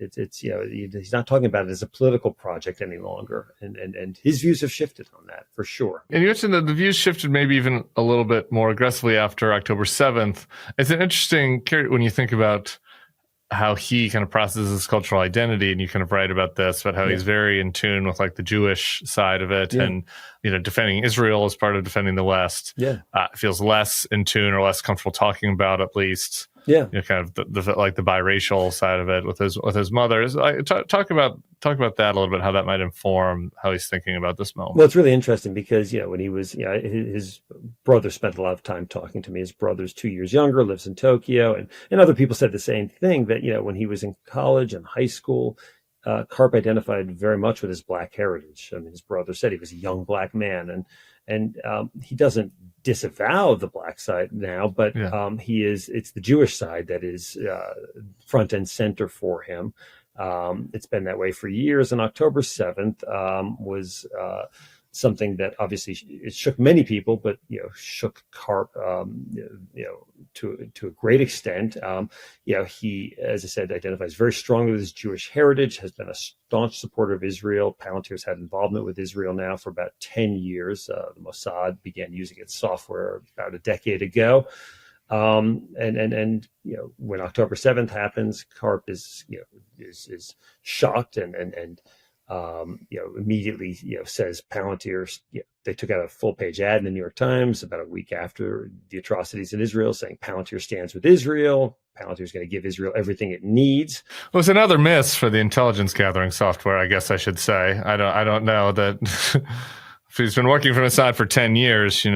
Speaker 5: He's not talking about it as a political project any longer. And his views have shifted on that, for sure.
Speaker 1: And you mentioned that the views shifted maybe even a little bit more aggressively after October 7th. It's an interesting, when you think about how he kind of processes his cultural identity, and you kind of write about this, about how he's very in tune with the Jewish side of it, and defending Israel as part of defending the West. Feels less in tune or less comfortable talking about, at least, you know, kind of the like the biracial side of it with his mother. Talk about that a little bit, how that might inform how he's thinking about this moment.
Speaker 5: Well, it's really interesting because, when he was, his brother spent a lot of time talking to me. His brother's 2 years younger, lives in Tokyo, and other people said the same thing, that, when he was in college and high school, Karp identified very much with his Black heritage. I mean, his brother said he was a young Black man, and he doesn't disavow the Black side now, but it's the Jewish side that is front and center for him. It's been that way for years, and October 7th was something that obviously it shook many people, but shook Karp to a great extent. He, as I said, identifies very strongly with his Jewish heritage, has been a staunch supporter of Israel. Palantir's had involvement with Israel now for about 10 years. The Mossad began using its software about a decade ago. And when October 7th happens, Karp is shocked and immediately says Palantir. They took out a full page ad in the New York Times about a week after the atrocities in Israel, saying Palantir stands with Israel. Palantir is going to give Israel everything it needs.
Speaker 1: Well, it's another miss for the intelligence gathering software, I guess I should say. I don't know that. If he's been working for Mossad for 10 years, they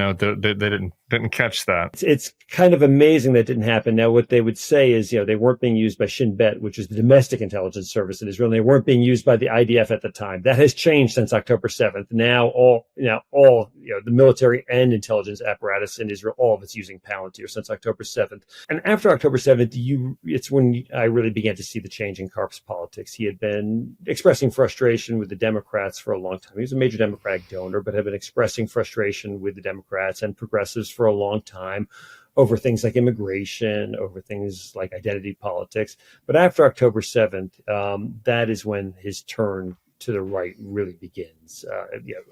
Speaker 1: didn't catch that.
Speaker 5: It's kind of amazing that didn't happen. Now, what they would say is, they weren't being used by Shin Bet, which is the domestic intelligence service in Israel, and they weren't being used by the IDF at the time. That has changed since October 7th. Now all the military and intelligence apparatus in Israel, all of it's using Palantir since October 7th. And after October 7th, it's when I really began to see the change in Karp's politics. He had been expressing frustration with the Democrats for a long time. He was a major Democratic donor, but had been expressing frustration with the Democrats and progressives for a long time over things like immigration, over things like identity politics. But after October 7th, that is when his turn to the right really begins,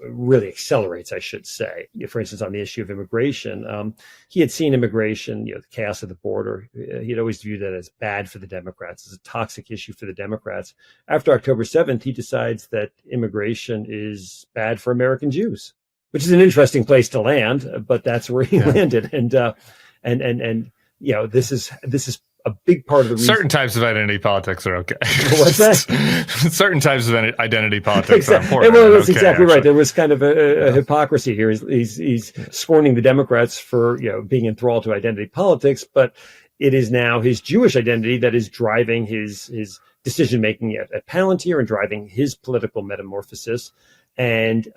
Speaker 5: really accelerates, I should say. For instance, on the issue of immigration, he had seen immigration, the chaos of the border. He'd always viewed that as bad for the Democrats, as a toxic issue for the Democrats. After October 7th, he decides that immigration is bad for American Jews, which is an interesting place to land, but that's where he landed. And this is a big part of the reason.
Speaker 1: Certain types of identity politics are okay.
Speaker 5: What's that?
Speaker 1: Certain types of identity politics are important.
Speaker 5: Well, that's exactly right. There was kind of a hypocrisy here. He's scorning the Democrats for being enthralled to identity politics, but it is now his Jewish identity that is driving his decision making at Palantir and driving his political metamorphosis. And,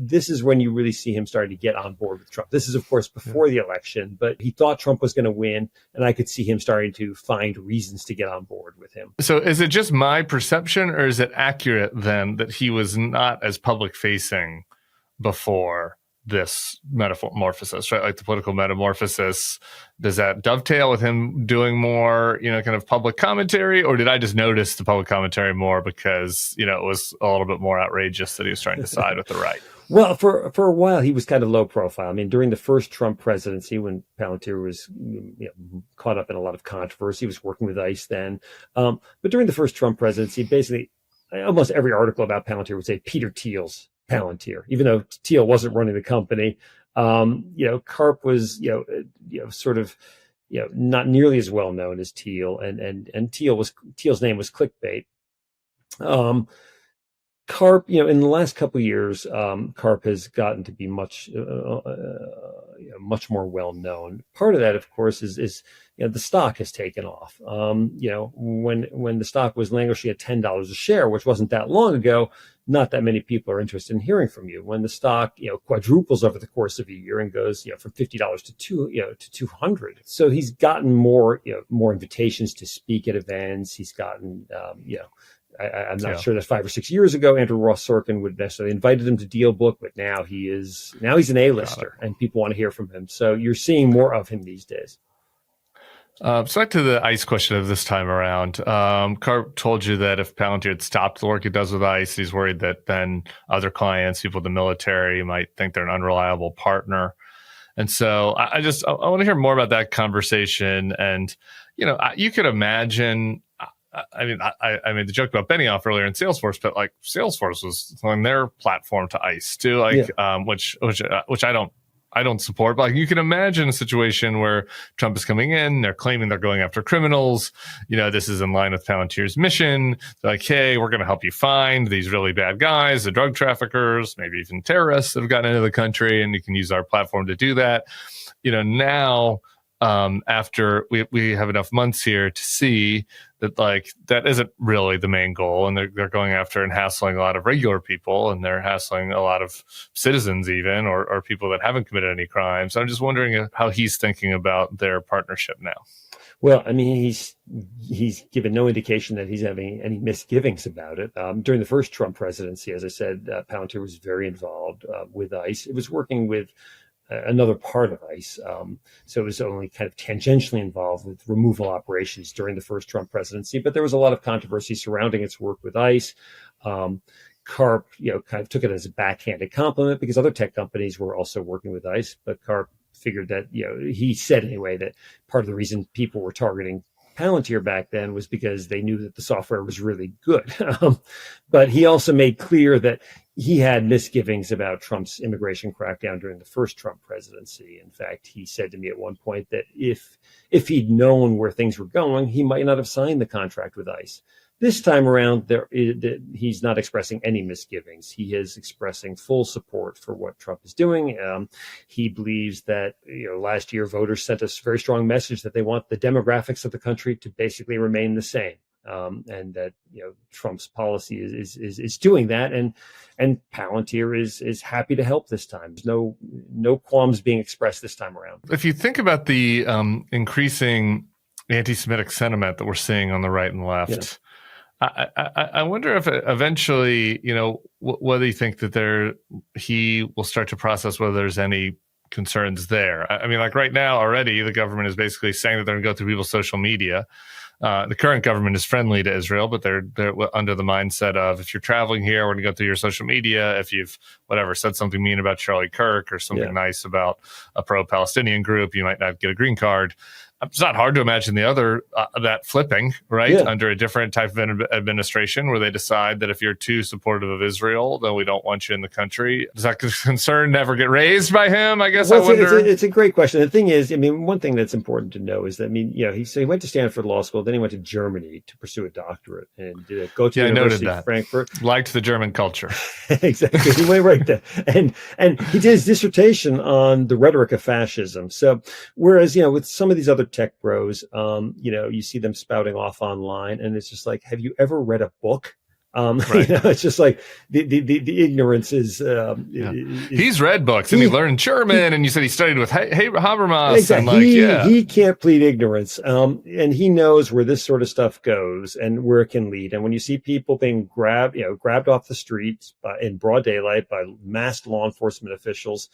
Speaker 5: this is when you really see him starting to get on board with Trump. This is, of course, before the election, but he thought Trump was going to win. And I could see him starting to find reasons to get on board with him.
Speaker 1: So is it just my perception, or is it accurate then that he was not as public facing before this metamorphosis, right? Like the political metamorphosis, does that dovetail with him doing more, kind of public commentary, or did I just notice the public commentary more because, it was a little bit more outrageous that he was trying to side with the right?
Speaker 5: Well, for a while, he was kind of low profile. I mean, during the first Trump presidency, when Palantir was caught up in a lot of controversy, he was working with ICE then. But during the first Trump presidency, basically almost every article about Palantir would say Peter Thiel's Palantir, even though Thiel wasn't running the company. Karp was, sort of, not nearly as well known as Thiel, and Thiel's name was clickbait. Karp, in the last couple of years, Karp has gotten to be much more well known. Part of that, of course, is the stock has taken off. When the stock was languishing at $10 a share, which wasn't that long ago, not that many people are interested in hearing from you. When the stock, quadruples over the course of a year and goes, from $50 to $200. So he's gotten more invitations to speak at events. He's gotten, I'm not sure that 5 or 6 years ago, Andrew Ross Sorkin would necessarily invited him to Deal Book, but now he's an A-lister and people want to hear from him. So you're seeing more of him these days.
Speaker 1: So back to the ICE question of this time around. Karp told you that if Palantir had stopped the work it does with ICE, he's worried that then other clients, people in the military, might think they're an unreliable partner. And so I want to hear more about that conversation. And, you could imagine, I made the joke about Benioff earlier in Salesforce, but like Salesforce was on their platform to ICE too, which I don't I don't support. But like, you can imagine a situation where Trump is coming in, they're claiming they're going after criminals. This is in line with Palantir's mission. They're like, hey, we're going to help you find these really bad guys, the drug traffickers, maybe even terrorists that have gotten into the country, and you can use our platform to do that. Now, after we have enough months here to see that like that isn't really the main goal, and they're going after and hassling a lot of regular people, and they're hassling a lot of citizens even, or people that haven't committed any crimes. I'm just wondering how he's thinking about their partnership now.
Speaker 5: Well, I mean, he's given no indication that he's having any misgivings about it. During the first Trump presidency, as I said, Palantir was very involved with ICE. It was working with another part of ICE. So it was only kind of tangentially involved with removal operations during the first Trump presidency, but there was a lot of controversy surrounding its work with ICE. Karp, kind of took it as a backhanded compliment because other tech companies were also working with ICE, but Karp figured that, he said anyway, that part of the reason people were targeting Palantir back then was because they knew that the software was really good. But he also made clear that he had misgivings about Trump's immigration crackdown during the first Trump presidency. In fact, he said to me at one point that if he'd known where things were going, he might not have signed the contract with ICE. This time around, he's not expressing any misgivings. He is expressing full support for what Trump is doing. He believes that last year voters sent us a very strong message that they want the demographics of the country to basically remain the same, and that Trump's policy is doing that. And Palantir is happy to help this time. There's no qualms being expressed this time around.
Speaker 1: If you think about the increasing anti-Semitic sentiment that we're seeing on the right and left. Yeah. I wonder if eventually, whether you think that he will start to process whether there's any concerns there. I mean, like right now already, the government is basically saying that they're going to go through people's social media. The current government is friendly to Israel, but they're under the mindset of, if you're traveling here, we're going to go through your social media. If you've said something mean about Charlie Kirk or something nice about a pro-Palestinian group, you might not get a green card. It's not hard to imagine the other that flipping, right, under a different type of administration where they decide that if you're too supportive of Israel, then we don't want you in the country. Does that concern never get raised by him? I guess I wonder.
Speaker 5: It's a great question. The thing is, I mean, one thing that's important to know is that, he went to Stanford Law School, then he went to Germany to pursue a doctorate and go to the University of Frankfurt.
Speaker 1: Liked the German culture.
Speaker 5: Exactly. He went right there. And he did his dissertation on the rhetoric of fascism. So whereas, with some of these other tech bros, you see them spouting off online, and it's just like, have you ever read a book? Right. It's just like the ignorance is.
Speaker 1: He's read books and he learned German, and you said he studied with Habermas.
Speaker 5: Exactly. And he can't plead ignorance, and he knows where this sort of stuff goes and where it can lead. And when you see people being grabbed off the streets in broad daylight by masked law enforcement officials.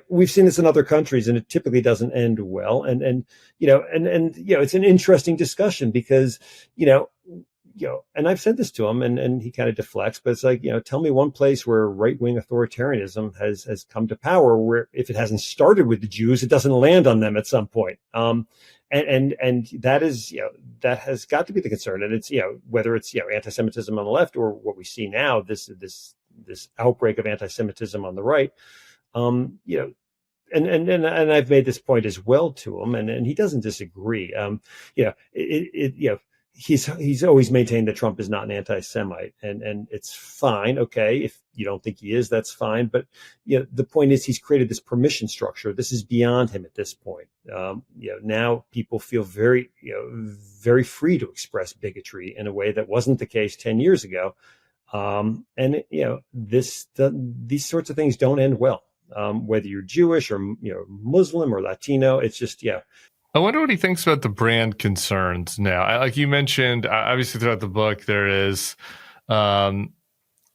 Speaker 5: We've seen this in other countries, and it typically doesn't end well. And it's an interesting discussion because, and I've said this to him, and he kind of deflects, but it's like, tell me one place where right-wing authoritarianism has come to power, where if it hasn't started with the Jews, it doesn't land on them at some point. And that is, that has got to be the concern. And it's, whether it's, anti-Semitism on the left or what we see now, this outbreak of anti-Semitism on the right. And I've made this point as well to him, and he doesn't disagree. He's always maintained that Trump is not an anti-Semite, and it's fine. Okay, if you don't think he is, that's fine. But the point is, he's created this permission structure. This is beyond him at this point. Now people feel very, very free to express bigotry in a way that wasn't the case 10 years ago. These sorts of things don't end well. Whether you're Jewish or Muslim or Latino, it's just
Speaker 1: I wonder what he thinks about the brand concerns now. Like you mentioned, obviously throughout the book there is,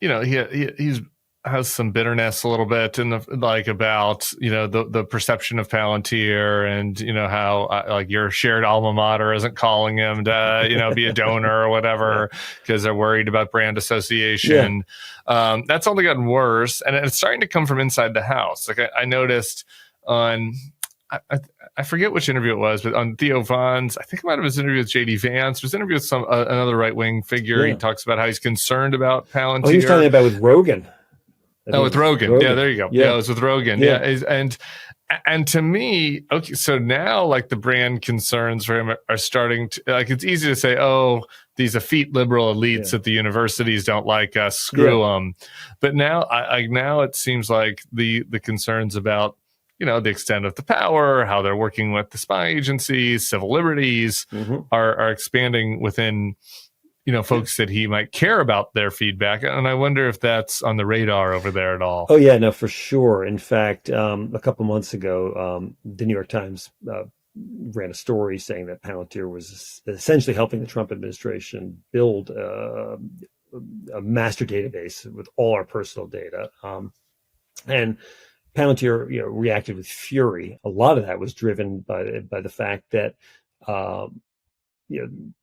Speaker 1: he's has some bitterness a little bit in about the perception of Palantir, and how your shared alma mater isn't calling him to be a donor or whatever because they're worried about brand association. That's only gotten worse, and it's starting to come from inside the house. Like I noticed on I forget which interview it was, but on Theo Von's, I think it might have been an interview with JD Vance. It was an interview with another right wing figure. He talks about how he's concerned about Palantir.
Speaker 5: Oh, he was talking about with Rogan.
Speaker 1: With Rogan. Yeah, there you go. Yeah, it was with Rogan.
Speaker 5: Yeah.
Speaker 1: And to me, okay, so now like the brand concerns for him are starting to, like, it's easy to say, oh, these effete liberal elites at the universities don't like us, screw them. But now, now it seems like the concerns about, the extent of the power, how they're working with the spy agencies, civil liberties are expanding within, folks that he might care about their feedback. And I wonder if that's on the radar over there at all.
Speaker 5: Oh, yeah, no, for sure. In fact, a couple months ago, the New York Times ran a story saying that Palantir was essentially helping the Trump administration build a master database with all our personal data. And Palantir, reacted with fury. A lot of that was driven by the fact that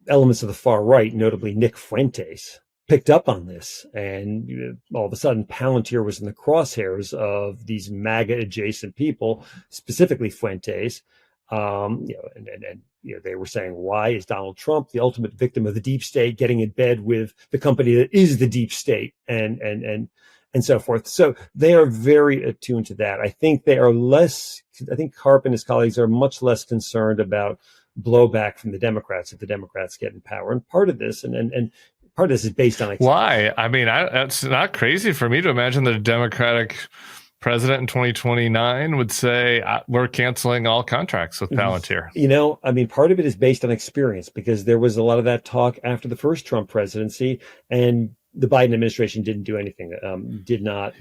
Speaker 5: elements of the far right, notably Nick Fuentes, picked up on this, and all of a sudden Palantir was in the crosshairs of these MAGA adjacent people, specifically Fuentes. They were saying, why is Donald Trump, the ultimate victim of the deep state, getting in bed with the company that is the deep state, and so forth. So they are very attuned to that. I think Karp and his colleagues are much less concerned about blowback from the Democrats if the Democrats get in power. And part of this, and part of this is based on
Speaker 1: why. I mean, it's not crazy for me to imagine that a Democratic president in 2029 would say, we're canceling all contracts with Palantir.
Speaker 5: Part of it is based on experience, because there was a lot of that talk after the first Trump presidency, and the Biden administration didn't do anything. Did not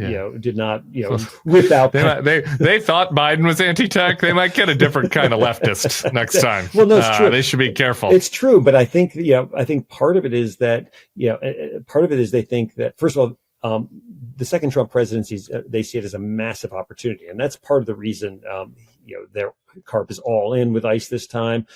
Speaker 5: whip out.
Speaker 1: They thought Biden was anti-tech. They might get a different kind of leftist next time.
Speaker 5: Well, no, it's true.
Speaker 1: They should be careful.
Speaker 5: It's true, but I think part of it is that they think that, first of all, the second Trump presidency, they see it as a massive opportunity, and that's part of the reason their Karp is all in with ICE this time.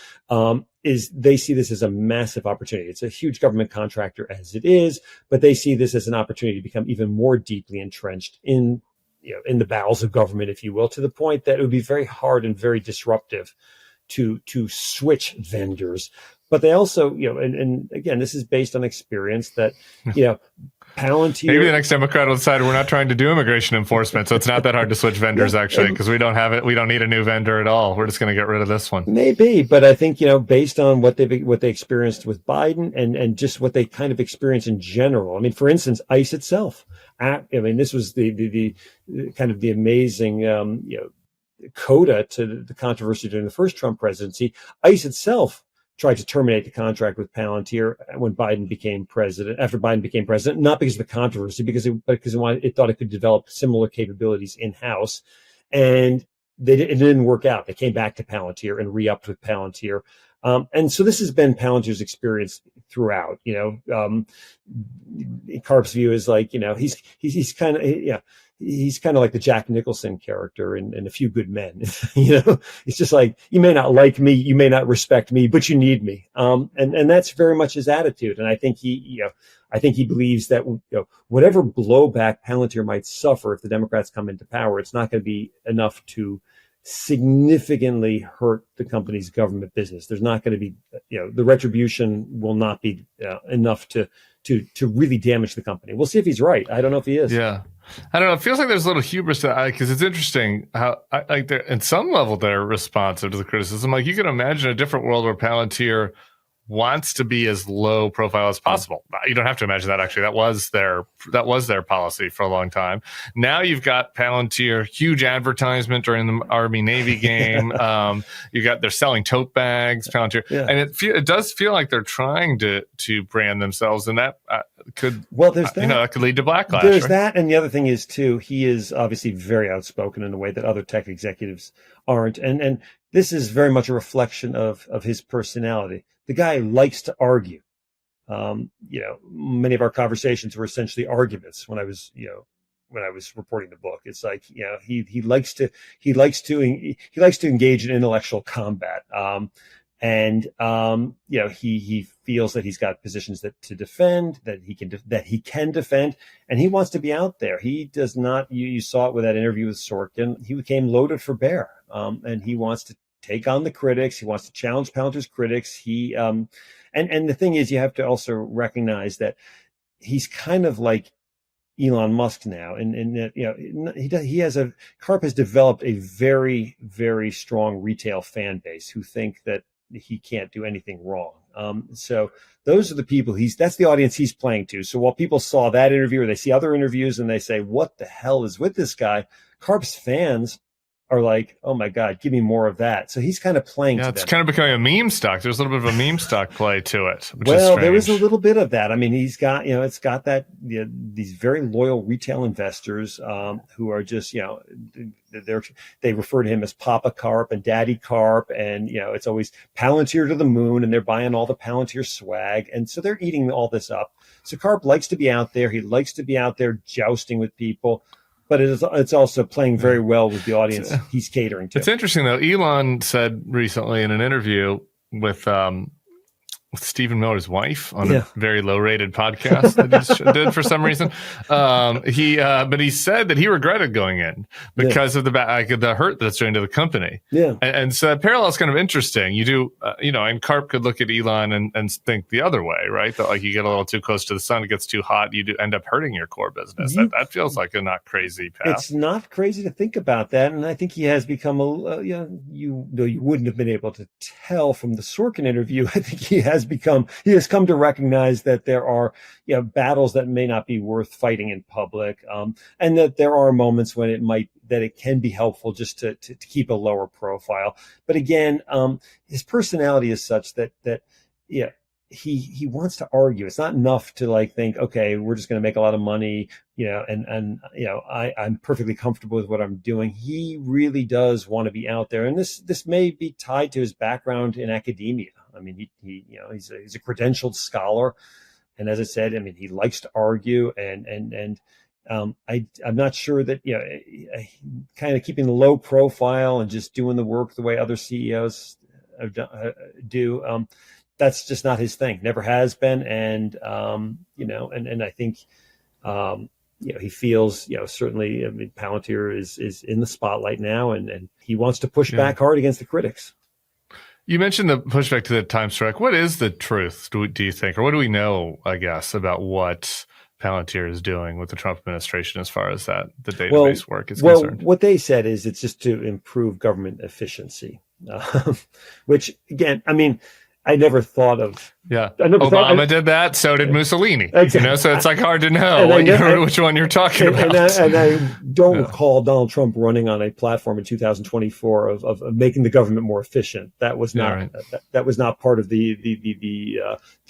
Speaker 5: Is they see this as a massive opportunity. It's a huge government contractor as it is, but they see this as an opportunity to become even more deeply entrenched in the bowels of government, if you will, to the point that it would be very hard and very disruptive to switch vendors. But they also, and again, this is based on experience that, Palantir.
Speaker 1: Maybe the next Democrat will decide we're not trying to do immigration enforcement, so it's not that hard to switch vendors, actually, because we don't have it. We don't need a new vendor at all. We're just going to get rid of this one.
Speaker 5: Maybe, but I think based on what they experienced with Biden and just what they kind of experience in general. I mean, for instance, ICE itself. This was the kind of the amazing coda to the controversy during the first Trump presidency. ICE itself tried to terminate the contract with Palantir when Biden became president, after Biden became president, not because of the controversy, because it thought it could develop similar capabilities in-house. And it didn't work out. They came back to Palantir and re-upped with Palantir. And so this has been Palantir's experience throughout. Karp's view is like, he's kind of, he's kind of like the Jack Nicholson character in A Few Good Men. It's just like, you may not like me, you may not respect me, but you need me. And that's very much his attitude. And I think he believes that, whatever blowback Palantir might suffer if the Democrats come into power, it's not going to be enough to significantly hurt the company's government business. There's not going to be, the retribution will not be enough to really damage the company. We'll see if he's right. I don't know if he is.
Speaker 1: Yeah. I don't know. It feels like there's a little hubris to that, because it's interesting how, in some level, they're responsive to the criticism. Like, you can imagine a different world where Palantir wants to be as low profile as possible. You don't have to imagine that, actually. That was their policy for a long time. Now you've got Palantir, huge advertisement during the Army Navy game. They're selling tote bags, Palantir, and it does feel like they're trying to brand themselves, and that could that could lead to backlash.
Speaker 5: There's
Speaker 1: right?
Speaker 5: that, and the other thing is too, he is obviously very outspoken in a way that other tech executives aren't, and this is very much a reflection of his personality. The guy likes to argue. Many of our conversations were essentially arguments when I was reporting the book. It's like, he likes to engage in intellectual combat. He feels that he's got positions to defend, that he can defend, and he wants to be out there. He does not. You saw it with that interview with Sorkin. He became loaded for bear, and he wants to take on the critics. He wants to challenge Palantir's critics. And the thing is, you have to also recognize that he's kind of like, Elon Musk now, and Karp has developed a very, very strong retail fan base who think that he can't do anything wrong. So those are the people that's the audience he's playing to. So while people saw that interview or they see other interviews and they say, what the hell is with this guy? Karp's fans are like, oh my God, give me more of that. So he's kind of playing to them.
Speaker 1: It's kind of becoming a meme stock. There's a little bit of a meme stock play to it.
Speaker 5: Well, there is a little bit of that. I mean, he's got, it's got that, these very loyal retail investors who are just, they refer to him as Papa Karp and Daddy Karp. And, it's always Palantir to the moon, and they're buying all the Palantir swag. And so they're eating all this up. So Karp likes to be out there. He likes to be out there jousting with people. But it's also playing very well with the audience he's catering to.
Speaker 1: It's interesting, though. Elon said recently in an interview with Stephen Miller's wife on a very low-rated podcast that he did for some reason. But he said that he regretted going in because of the hurt that's doing to the company.
Speaker 5: Yeah,
Speaker 1: and so that parallel is kind of interesting. You do, and Karp could look at Elon and think the other way, right? That like you get a little too close to the sun, it gets too hot, you do end up hurting your core business. That feels like a not crazy path.
Speaker 5: It's not crazy to think about that, and I think he has become you wouldn't have been able to tell from the Sorkin interview. I think he has come to recognize that there are battles that may not be worth fighting in public, and that there are moments when it can be helpful just to keep a lower profile. But again, his personality is such that he wants to argue. It's not enough to think, okay, we're just going to make a lot of money, I'm perfectly comfortable with what I'm doing. He really does want to be out there, and this may be tied to his background in academia. I mean, he's a credentialed scholar, and as I said, I mean, he likes to argue, and I'm not sure that kind of keeping the low profile and just doing the work the way other CEOs do. That's just not his thing. Never has been, and and I think he feels certainly. I mean, Palantir is in the spotlight now, and he wants to push back hard against the critics.
Speaker 1: You mentioned the pushback to the Times strike. What is the truth, do you think? Or what do we know, I guess, about what Palantir is doing with the Trump administration as far as the database work is concerned?
Speaker 5: Well, what they said is it's just to improve government efficiency, which, again, I mean, I never thought of.
Speaker 1: Yeah, Obama did that. So did Mussolini.
Speaker 5: Exactly.
Speaker 1: So it's hard to know which one you're talking about.
Speaker 5: And I don't recall Donald Trump running on a platform in 2024 of making the government more efficient. That was not that was not part of the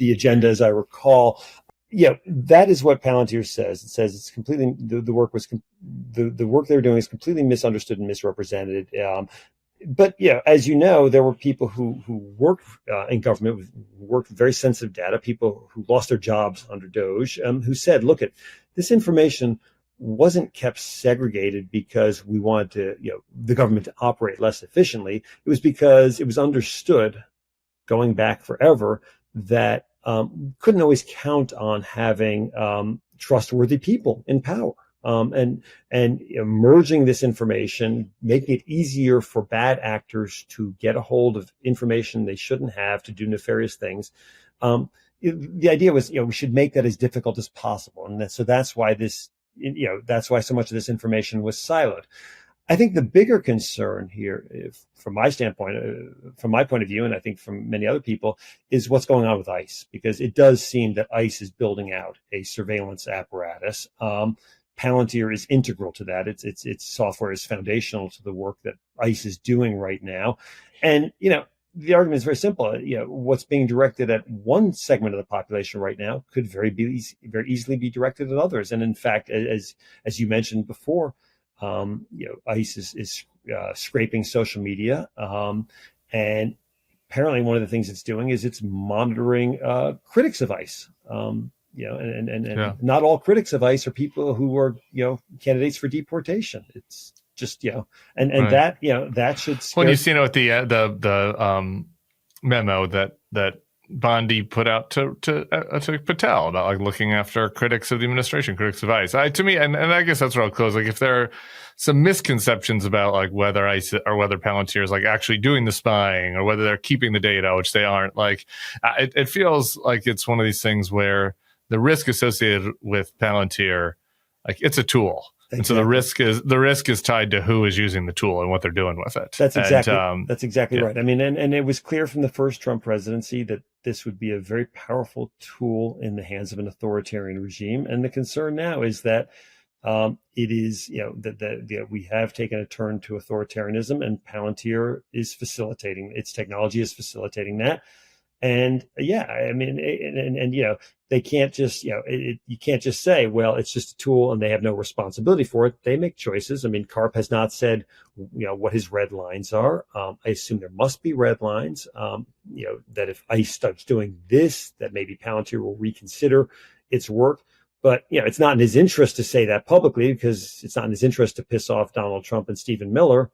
Speaker 5: agenda, as I recall. Yeah, that is what Palantir says. It says it's completely the work they were doing is completely misunderstood and misrepresented. But as you know, there were people who worked in government, who worked with very sensitive data, people who lost their jobs under Doge, who said, look, this information wasn't kept segregated because we wanted the government to operate less efficiently. It was because it was understood, going back forever, that couldn't always count on having trustworthy people in power. And merging this information, making it easier for bad actors to get a hold of information they shouldn't have to do nefarious things. The idea was, we should make that as difficult as possible. And so that's why that's why so much of this information was siloed. I think the bigger concern here, from my standpoint, from my point of view, and I think from many other people, is what's going on with ICE, because it does seem that ICE is building out a surveillance apparatus. Palantir is integral to that. Its software is foundational to the work that ICE is doing right now. And, the argument is very simple. What's being directed at one segment of the population right now could very easily be directed at others. And in fact, as you mentioned before, ICE is scraping social media. And apparently one of the things it's doing is it's monitoring critics of ICE. Not all critics of ICE are people who are, candidates for deportation. It's just, that should scare.
Speaker 1: Well, you've seen it with the memo that Bondi put out to Patel about looking after critics of the administration, critics of ICE. To me, and I guess that's where I'll close. If there are some misconceptions about whether ICE or whether Palantir is actually doing the spying or whether they're keeping the data, which they aren't, it feels like it's one of these things where the risk associated with Palantir Like, it's a tool.
Speaker 5: Exactly.
Speaker 1: And so the risk is tied to who is using the tool and what they're doing with it.
Speaker 5: That's exactly right. I mean, and it was clear from the first Trump presidency that this would be a very powerful tool in the hands of an authoritarian regime. And the concern now is that it is, that we have taken a turn to authoritarianism, and Palantir is facilitating, its technology is facilitating that. And I mean, and they can't just, you can't just say, well, it's just a tool and they have no responsibility for it. They make choices. I mean, Karp has not said, what his red lines are. I assume there must be red lines, that if ICE starts doing this, that maybe Palantir will reconsider its work. But, it's not in his interest to say that publicly, because it's not in his interest to piss off Donald Trump and Stephen Miller.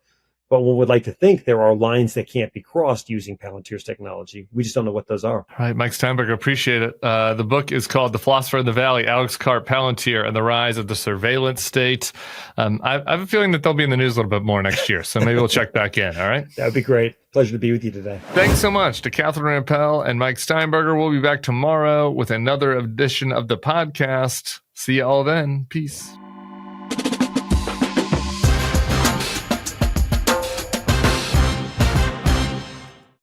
Speaker 5: But one would like to think there are lines that can't be crossed using Palantir's technology. We just don't know what those are.
Speaker 1: All right, Mike Steinberger, appreciate it. The book is called The Philosopher in the Valley, Alex Karp, Palantir, and the Rise of the Surveillance State. I have a feeling that they'll be in the news a little bit more next year, so maybe we'll check back in, all right?
Speaker 5: That would be great. Pleasure to be with you today.
Speaker 1: Thanks so much to Catherine Rampell and Mike Steinberger. We'll be back tomorrow with another edition of the podcast. See you all then. Peace.